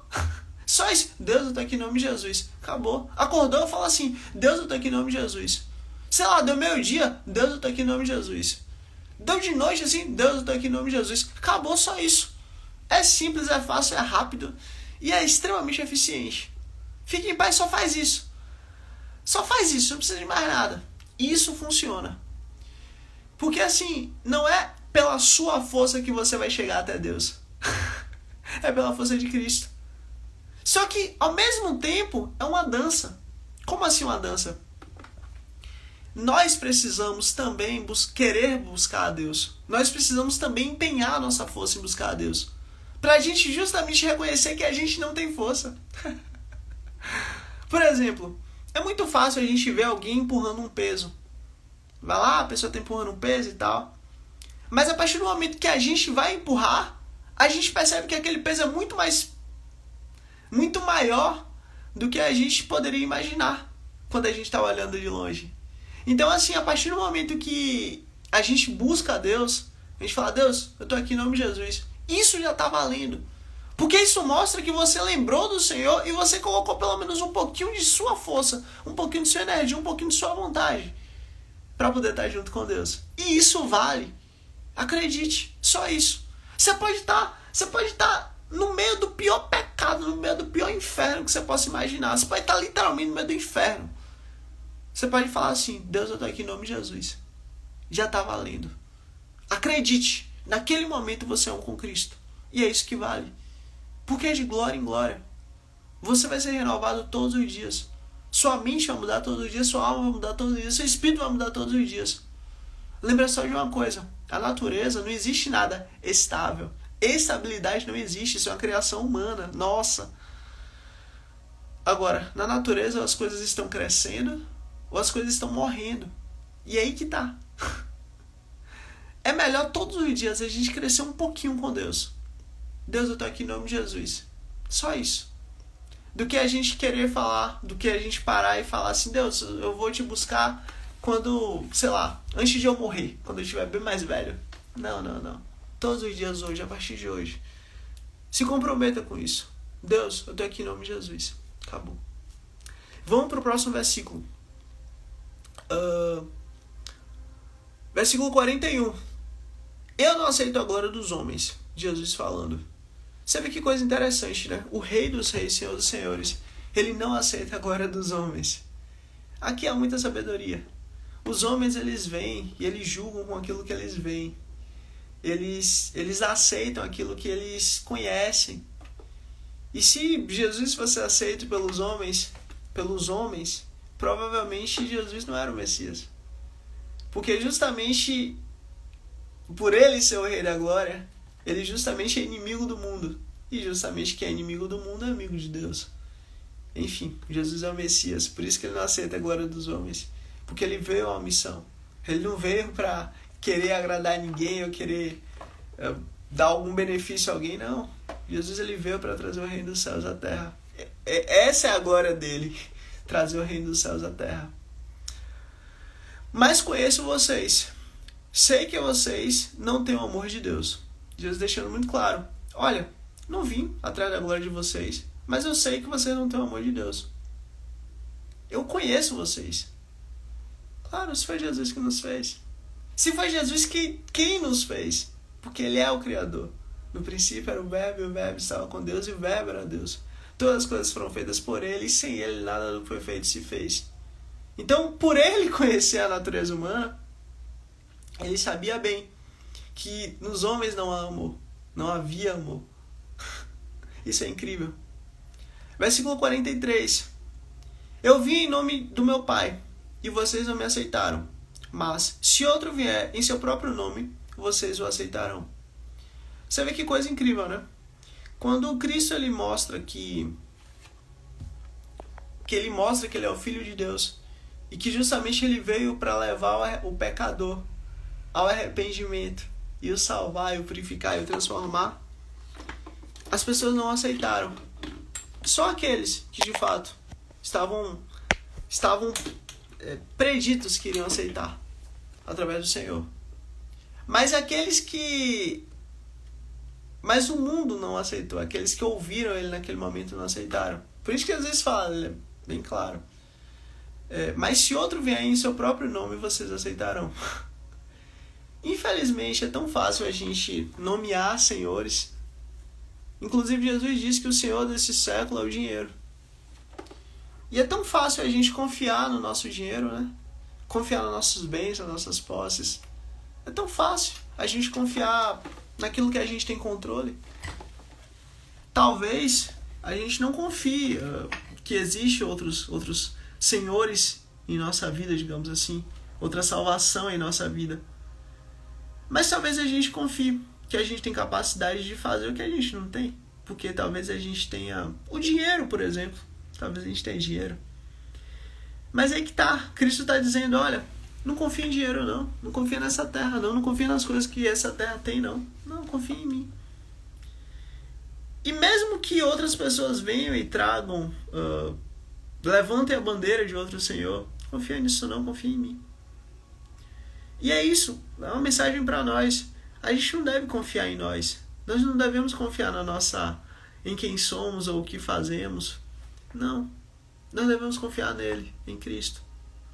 Só isso. Deus, eu estou aqui em nome de Jesus. Acabou. Acordou, fala assim, Deus, eu estou aqui em nome de Jesus. Sei lá, deu meio-dia, Deus, eu estou aqui em nome de Jesus. Deu de noite assim, Deus, eu estou aqui em nome de Jesus. Acabou, só isso. É simples, é fácil, é rápido e é extremamente eficiente. Fique em paz, só faz isso. Só faz isso, não precisa de mais nada. Isso funciona. Porque assim, não é pela sua força que você vai chegar até Deus. É pela força de Cristo. Só que, ao mesmo tempo, é uma dança. Como assim uma dança? Nós precisamos também querer buscar a Deus. Nós precisamos também empenhar a nossa força em buscar a Deus. Pra gente justamente reconhecer que a gente não tem força. Por exemplo, é muito fácil a gente ver alguém empurrando um peso. Vai lá, a pessoa tá empurrando um peso e tal. Mas a partir do momento que a gente vai empurrar, a gente percebe que aquele peso é muito maior do que a gente poderia imaginar quando a gente está olhando de longe. Então assim, a partir do momento que a gente busca a Deus, a gente fala, Deus, eu estou aqui em nome de Jesus. Isso já está valendo. Porque isso mostra que você lembrou do Senhor e você colocou pelo menos um pouquinho de sua força, um pouquinho de sua energia, um pouquinho de sua vontade para poder estar junto com Deus. E isso vale. Acredite, só isso. Você pode estar no meio do pior pecado, no meio do pior inferno que você possa imaginar. Você pode estar literalmente no meio do inferno. Você pode falar assim, Deus, eu estou aqui em nome de Jesus. Já está valendo. Acredite, naquele momento você é um com Cristo. E é isso que vale. Porque é de glória em glória. Você vai ser renovado todos os dias. Sua mente vai mudar todos os dias, sua alma vai mudar todos os dias, seu espírito vai mudar todos os dias. Lembra só de uma coisa, a natureza não existe nada estável. Estabilidade não existe, isso é uma criação humana, nossa. Agora, na natureza as coisas estão crescendo ou as coisas estão morrendo. E é aí que tá. É melhor todos os dias a gente crescer um pouquinho com Deus. Deus, eu tô aqui em nome de Jesus. Só isso. Do que a gente querer falar, do que a gente parar e falar assim, Deus, eu vou te buscar quando, sei lá, antes de eu morrer, quando eu estiver bem mais velho. Não. Todos os dias hoje, a partir de hoje. Se comprometa com isso. Deus, eu tô aqui em nome de Jesus. Acabou. Vamos pro próximo versículo. Versículo 41. Eu não aceito a glória dos homens. Jesus falando. Você vê que coisa interessante, né? O Rei dos Reis, Senhor dos Senhores, ele não aceita a glória dos homens. Aqui há muita sabedoria. Os homens, eles vêm e eles julgam com aquilo que eles veem. Eles aceitam aquilo que eles conhecem. E se Jesus fosse aceito pelos homens, provavelmente Jesus não era o Messias. Porque justamente por ele ser o Rei da Glória, ele justamente é inimigo do mundo. E justamente quem é inimigo do mundo é amigo de Deus. Enfim, Jesus é o Messias. Por isso que ele não aceita a glória dos homens. Porque ele veio a uma missão. Ele não veio para querer agradar ninguém ou querer dar algum benefício a alguém, não. Jesus, ele veio para trazer o reino dos céus à terra. Essa é a glória dele. Trazer o reino dos céus à terra. Mas conheço vocês. Sei que vocês não têm o amor de Deus. Jesus deixando muito claro. Olha, não vim atrás da glória de vocês, mas eu sei que vocês não têm o amor de Deus. Eu conheço vocês. Claro, se foi Jesus que nos fez. Se foi Jesus quem nos fez. Porque ele é o Criador. No princípio era o Verbo, e o Verbo estava com Deus, e o Verbo era Deus. Todas as coisas foram feitas por ele, e sem ele nada do que foi feito se fez. Então, por ele conhecer a natureza humana, Ele sabia bem que nos homens não há amor, não havia amor. Isso é incrível. Versículo 43. Eu vim em nome do meu Pai, e vocês não me aceitaram. Mas, se outro vier em seu próprio nome, vocês o aceitarão. Você vê que coisa incrível, né? Quando Cristo ele mostra que ele mostra que ele é o Filho de Deus, e que justamente ele veio para levar o pecador ao arrependimento, e o salvar, e o purificar, e o transformar, as pessoas não aceitaram. Só aqueles que de fato estavam preditos que iriam aceitar através do Senhor. Mas o mundo não aceitou. Aqueles que ouviram ele naquele momento não aceitaram. Por isso que às vezes fala, ele é bem claro. Mas se outro vier em seu próprio nome, vocês aceitarão. Infelizmente é tão fácil a gente nomear senhores. Inclusive Jesus disse que o senhor desse século é o dinheiro. E é tão fácil a gente confiar no nosso dinheiro, né? Confiar nos nossos bens, nas nossas posses. É tão fácil a gente confiar naquilo que a gente tem controle. Talvez a gente não confie que existem outros senhores em nossa vida, digamos assim. Outra salvação em nossa vida. Mas talvez a gente confie que a gente tem capacidade de fazer o que a gente não tem. Porque talvez a gente tenha o dinheiro, por exemplo. Talvez a gente tenha dinheiro. Mas aí que tá. Cristo está dizendo, olha, não confia em dinheiro não. Não confia nessa terra não. Não confia nas coisas que essa terra tem não. Não, confia em mim. E mesmo que outras pessoas venham e tragam, levantem a bandeira de outro Senhor, confia nisso não, confia em mim. E é isso, é uma mensagem para nós. A gente não deve confiar em nós. Nós não devemos confiar em quem somos ou o que fazemos. Não. Nós devemos confiar nele, em Cristo.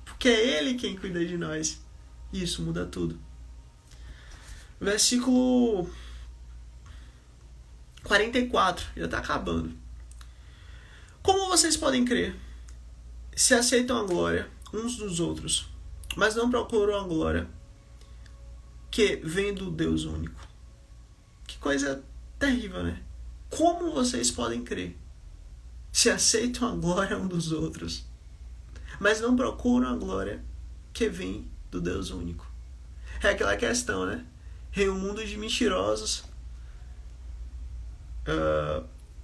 Porque é ele quem cuida de nós. E isso muda tudo. Versículo 44, já está acabando. Como vocês podem crer, se aceitam a glória uns dos outros, mas não procuram a glória que vem do Deus único? Que coisa terrível, né? Como vocês podem crer, se aceitam a glória uns dos outros, mas não procuram a glória que vem do Deus único? É aquela questão, né? Em um mundo de mentirosos,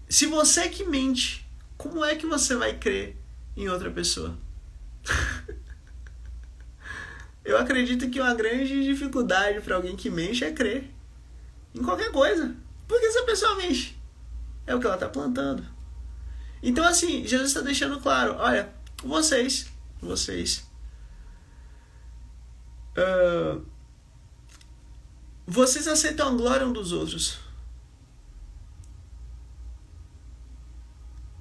se você que mente, como é que você vai crer em outra pessoa? Eu acredito que uma grande dificuldade para alguém que mente é crer em qualquer coisa. Porque se a pessoa mente, é o que ela está plantando. Então assim, Jesus está deixando claro, olha, vocês aceitam a glória um dos outros,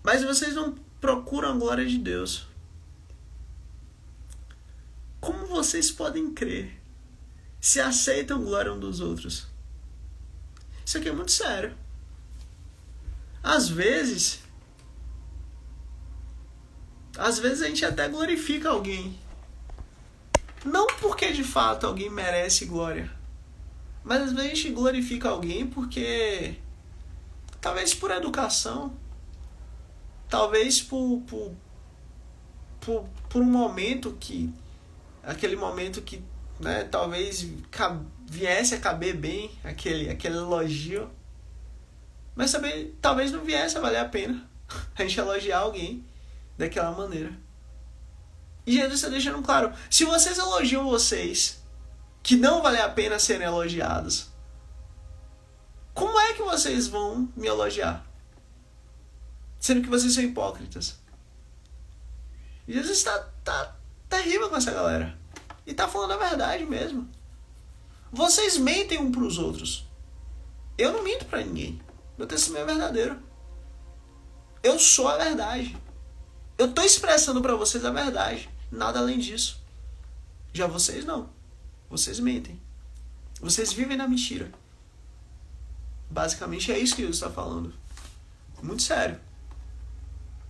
mas vocês não procuram a glória de Deus. Como vocês podem crer se aceitam a glória um dos outros? Isso aqui é muito sério. Às vezes a gente até glorifica alguém. Não porque de fato alguém merece glória, mas às vezes a gente glorifica alguém porque talvez por educação, talvez por um momento que, aquele momento que, né, talvez viesse a caber bem aquele elogio, mas também talvez não viesse a valer a pena a gente elogiar alguém daquela maneira. E Jesus está deixando claro, se vocês elogiam vocês, que não vale a pena serem elogiados, como é que vocês vão me elogiar? Sendo que vocês são hipócritas. E Jesus está terrível com essa galera. E está falando a verdade mesmo. Vocês mentem um para os outros. Eu não minto para ninguém. Meu testemunho é verdadeiro. Eu sou a verdade. Eu estou expressando para vocês a verdade. Nada além disso. Já vocês não. Vocês mentem. Vocês vivem na mentira. Basicamente é isso que Jesus está falando. Muito sério.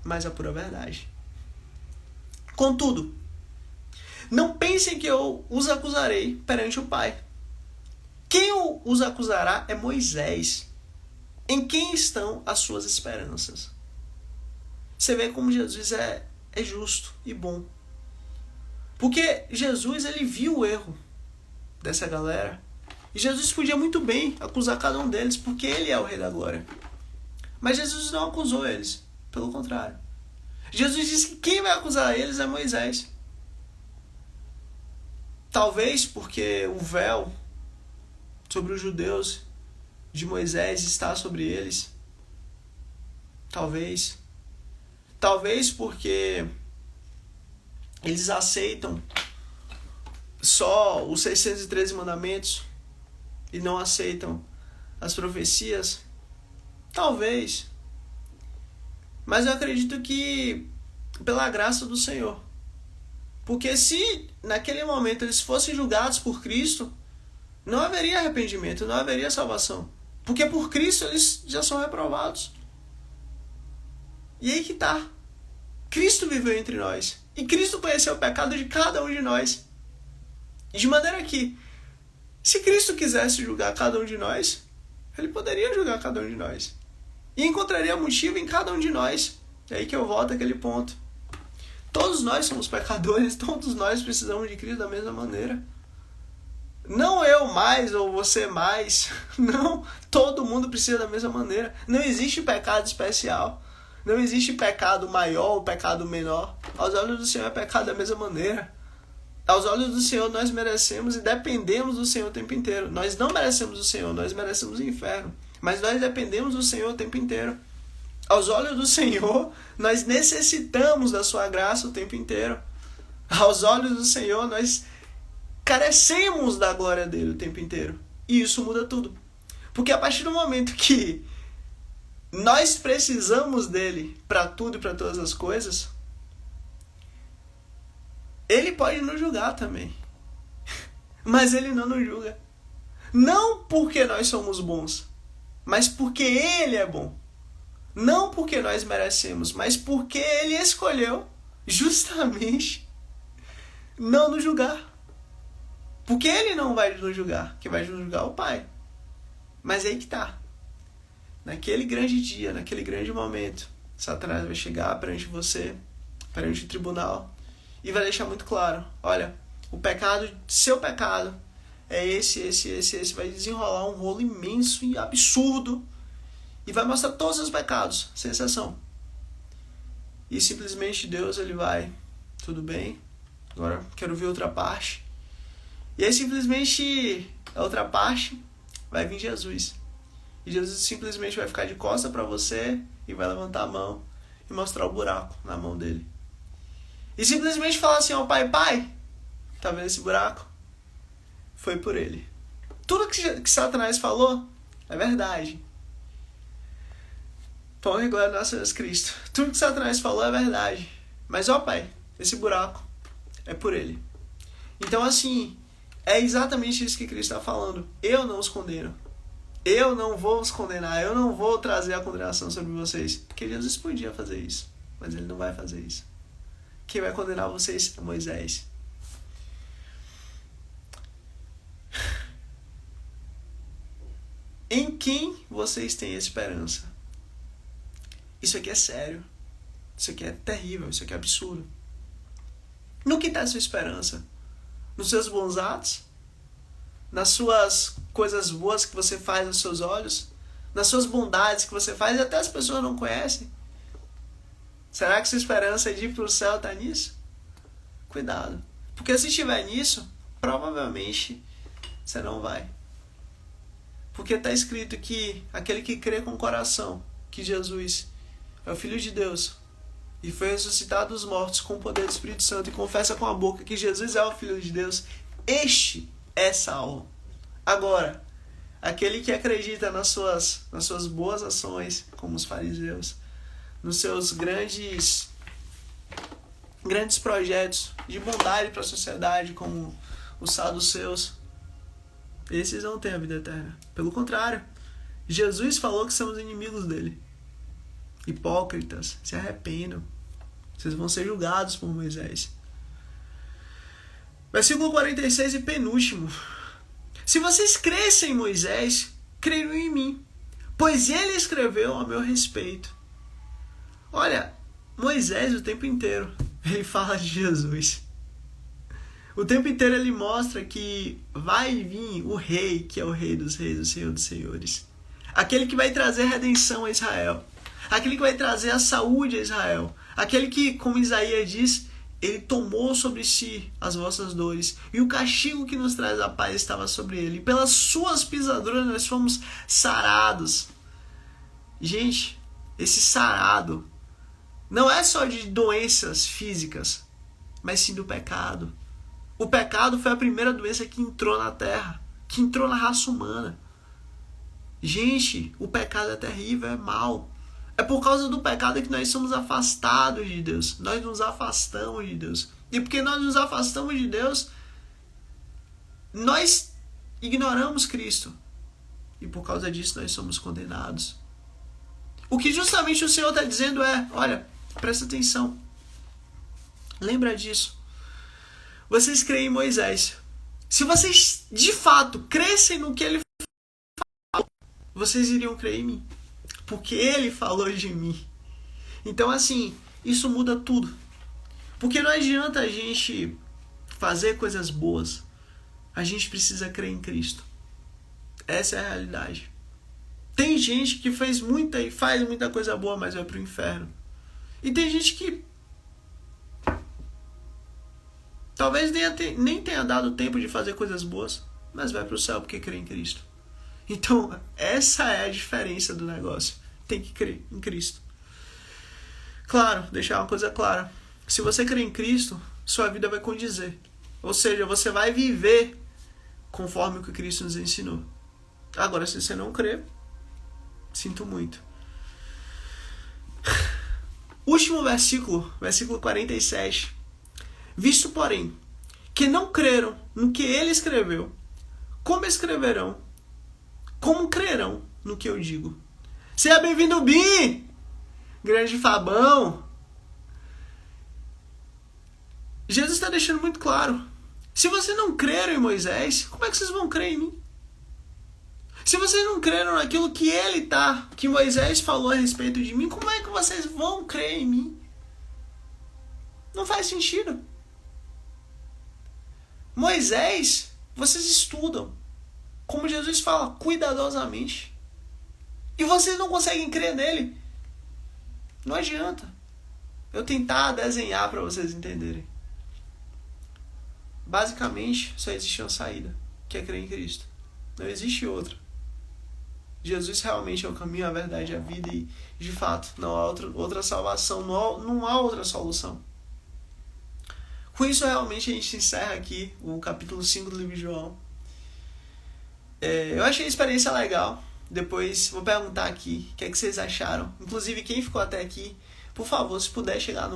Mas é a pura verdade. Contudo, Não pensem que eu os acusarei perante o Pai. Quem os acusará é Moisés. Em quem estão as suas esperanças? Você vê como Jesus é justo e bom. Porque Jesus, ele viu o erro dessa galera. E Jesus podia muito bem acusar cada um deles, porque ele é o Rei da Glória. Mas Jesus não acusou eles. Pelo contrário. Jesus disse que quem vai acusar eles é Moisés. Talvez porque o véu sobre os judeus de Moisés está sobre eles. Talvez. Talvez porque eles aceitam só os 613 mandamentos e não aceitam as profecias. Talvez. Mas eu acredito que pela graça do Senhor. Porque se naquele momento eles fossem julgados por Cristo, não haveria arrependimento, não haveria salvação. Porque por Cristo eles já são reprovados. E aí que tá. Cristo viveu entre nós. E Cristo conheceu o pecado de cada um de nós. De maneira que, se Cristo quisesse julgar cada um de nós, ele poderia julgar cada um de nós. E encontraria motivo em cada um de nós. É aí que eu volto àquele ponto. Todos nós somos pecadores, todos nós precisamos de Cristo da mesma maneira. Não eu mais ou você mais. Não, todo mundo precisa da mesma maneira. Não existe pecado especial. Não existe pecado maior ou pecado menor. Aos olhos do Senhor é pecado da mesma maneira. Aos olhos do Senhor nós merecemos e dependemos do Senhor o tempo inteiro. Nós não merecemos o Senhor, nós merecemos o inferno. Mas nós dependemos do Senhor o tempo inteiro. Aos olhos do Senhor, nós necessitamos da sua graça o tempo inteiro. Aos olhos do Senhor, nós carecemos da glória dele o tempo inteiro. E isso muda tudo. Porque a partir do momento que nós precisamos dele para tudo e para todas as coisas, ele pode nos julgar também. Mas ele não nos julga. Não porque nós somos bons, mas porque ele é bom. Não porque nós merecemos, mas porque ele escolheu justamente não nos julgar. Porque ele não vai nos julgar. Quem vai nos julgar é o Pai. Mas aí que tá. Naquele grande dia, naquele grande momento, Satanás vai chegar perante você, perante o tribunal, e vai deixar muito claro: olha, o pecado, seu pecado, é esse. Vai desenrolar um rolo imenso e absurdo. E vai mostrar todos os pecados, sem exceção. E simplesmente Deus, ele vai: tudo bem, agora quero ver outra parte. E aí simplesmente a outra parte vai vir Jesus. E Jesus simplesmente vai ficar de costas para você e vai levantar a mão e mostrar o buraco na mão dele. E simplesmente falar assim: ó, pai, tá vendo esse buraco? Foi por ele. Tudo que Satanás falou é verdade. Pão e glória a nosso Jesus Cristo. Tudo que Satanás falou é verdade. Mas ó, pai, esse buraco é por ele. Então assim, é exatamente isso que Cristo está falando. Eu não os condeno. Eu não vou os condenar. Eu não vou trazer a condenação sobre vocês. Porque Jesus podia fazer isso. Mas ele não vai fazer isso. Quem vai condenar vocês é Moisés. Em quem vocês têm esperança? Isso aqui é sério. Isso aqui é terrível. Isso aqui é absurdo. No que está a sua esperança? Nos seus bons atos? Nas suas coisas boas que você faz aos seus olhos? Nas suas bondades que você faz e até as pessoas não conhecem? Será que sua esperança de ir para o céu está nisso? Cuidado. Porque se estiver nisso, provavelmente você não vai. Porque está escrito que aquele que crê com o coração que Jesus é o Filho de Deus e foi ressuscitado dos mortos com o poder do Espírito Santo e confessa com a boca que Jesus é o Filho de Deus, este é salvo. Agora, aquele que acredita nas suas boas ações, como os fariseus, nos seus grandes projetos de bondade para a sociedade, como os saduceus, esses não têm a vida eterna. Pelo contrário, Jesus falou que somos inimigos dele. Hipócritas, se arrependam. Vocês vão ser julgados por Moisés. Versículo 46 e penúltimo. Se vocês crescem em Moisés, creram em mim, pois ele escreveu a meu respeito. Olha, Moisés o tempo inteiro, ele fala de Jesus. O tempo inteiro ele mostra que vai vir o rei, que é o rei dos reis, o Senhor dos senhores. Aquele que vai trazer redenção a Israel. Aquele que vai trazer a saúde a Israel. Aquele que, como Isaías diz, ele tomou sobre si as vossas dores. E o castigo que nos traz a paz estava sobre ele. E pelas suas pisaduras nós fomos sarados. Gente, esse sarado não é só de doenças físicas, mas sim do pecado. O pecado foi a primeira doença que entrou na terra, que entrou na raça humana. Gente, o pecado é terrível, é mau. É por causa do pecado que nós somos afastados de Deus. Nós nos afastamos de Deus. E porque nós nos afastamos de Deus, nós ignoramos Cristo. E por causa disso nós somos condenados. O que justamente o Senhor está dizendo é, olha, presta atenção. Lembra disso. Vocês creem em Moisés. Se vocês de fato crescem no que ele falou, vocês iriam crer em mim. Porque ele falou de mim. Então assim, isso muda tudo. Porque não adianta a gente fazer coisas boas. A gente precisa crer em Cristo. Essa é a realidade. Tem gente que fez muita e faz muita coisa boa, mas vai pro inferno. E tem gente que talvez nem tenha dado tempo de fazer coisas boas, mas vai pro céu porque crê em Cristo. Então, essa é a diferença do negócio. Tem que crer em Cristo. Claro, deixar uma coisa clara. Se você crer em Cristo, sua vida vai condizer. Ou seja, você vai viver conforme o que Cristo nos ensinou. Agora, se você não crer, sinto muito. Último versículo, versículo 47. Visto, porém, que não creram no que ele escreveu, como escreverão? Como crerão no que eu digo? Seja bem-vindo, Bim! Grande Fabão! Jesus está deixando muito claro. Se vocês não creram em Moisés, como é que vocês vão crer em mim? Se vocês não creram naquilo que Moisés falou a respeito de mim, como é que vocês vão crer em mim? Não faz sentido. Moisés, vocês estudam, como Jesus fala, cuidadosamente. E vocês não conseguem crer nele. Não adianta eu tentar desenhar para vocês entenderem. Basicamente, só existe uma saída, que é crer em Cristo. Não existe outra. Jesus realmente é o caminho, a verdade e a vida. E, de fato, não há outra salvação, não há outra solução. Com isso, realmente, a gente encerra aqui o capítulo 5 do livro de João. Eu achei a experiência legal. Depois vou perguntar aqui o que é que vocês acharam. Inclusive, quem ficou até aqui, por favor, se puder chegar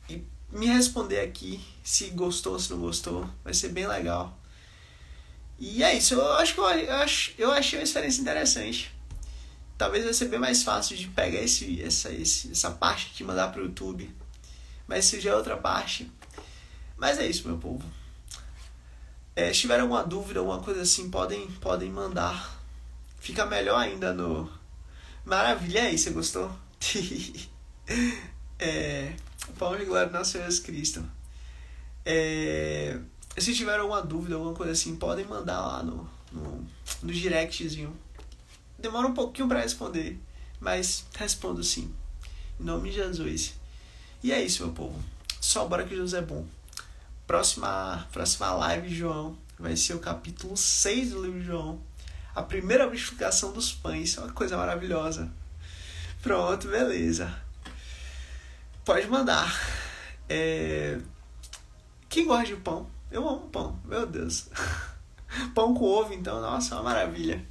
e me responder aqui se gostou, se não gostou. Vai ser bem legal. E é isso. Eu achei uma experiência interessante. Talvez vai ser bem mais fácil de pegar essa parte aqui e mandar para o YouTube. Mas isso já é outra parte. Mas é isso, meu povo. Se tiver alguma dúvida, alguma coisa assim, podem mandar. Fica melhor ainda no... Maravilha, aí, você gostou? Pão de glória do nosso Senhor Jesus Cristo. Se tiver alguma dúvida, alguma coisa assim, podem mandar lá no directzinho. Demora um pouquinho para responder, mas respondo sim. Em nome de Jesus. E é isso, meu povo. Só bora que Jesus é bom. Próxima live de João vai ser o capítulo 6 do livro de João. A primeira multiplicação dos pães. Uma coisa maravilhosa. Pronto, beleza. Pode mandar. Quem gosta de pão? Eu amo pão, meu Deus. Pão com ovo, então, nossa, é uma maravilha.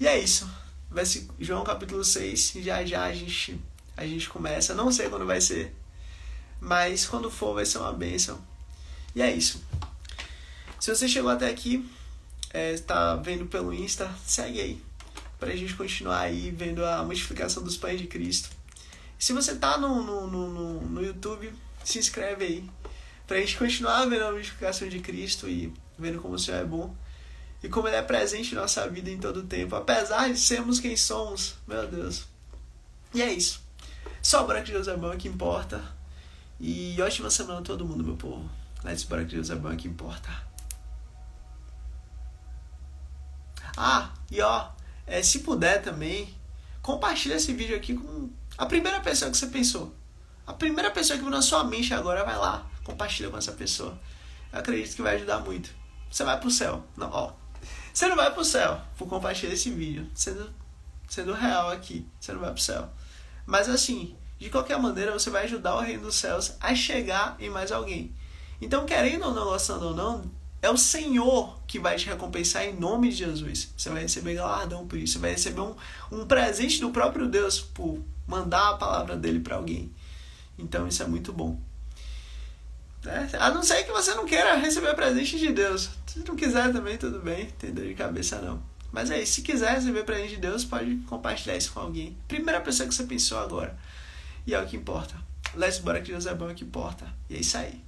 E é isso. Vai ser João capítulo 6. Já a gente começa. Não sei quando vai ser. Mas quando for vai ser uma bênção. E é isso. Se você chegou até aqui, está vendo pelo Insta, segue aí. Pra gente continuar aí vendo a multiplicação dos pães de Cristo. Se você tá no YouTube, se inscreve aí. Pra gente continuar vendo a glorificação de Cristo e vendo como o Senhor é bom. E como Ele é presente em nossa vida em todo o tempo. Apesar de sermos quem somos. Meu Deus. E é isso. Só bora que Deus é bom é que importa. E ótima semana a todo mundo, meu povo. Let's bora que Deus é bom é que importa. Se puder também, compartilha esse vídeo aqui com a primeira pessoa que você pensou. A primeira pessoa que veio na sua mente agora, vai lá, compartilha com essa pessoa. Eu acredito que vai ajudar muito. Você vai pro céu. Não, você não vai pro céu por compartilhar esse vídeo. Sendo real aqui, você não vai pro céu. Mas assim, de qualquer maneira, você vai ajudar o reino dos céus a chegar em mais alguém. Então, querendo ou não, gostando ou não, é o Senhor que vai te recompensar em nome de Jesus. Você vai receber galardão por isso. Você vai receber um presente do próprio Deus por mandar a palavra dele para alguém. Então isso é muito bom. A não ser que você não queira receber presente de Deus. Se não quiser também, tudo bem. Tem dor de cabeça não. Mas é isso. Se quiser receber presente de Deus, pode compartilhar isso com alguém. Primeira pessoa que você pensou agora. E é o que importa. Let's bora que Deus é bom, é o que importa. E é isso aí.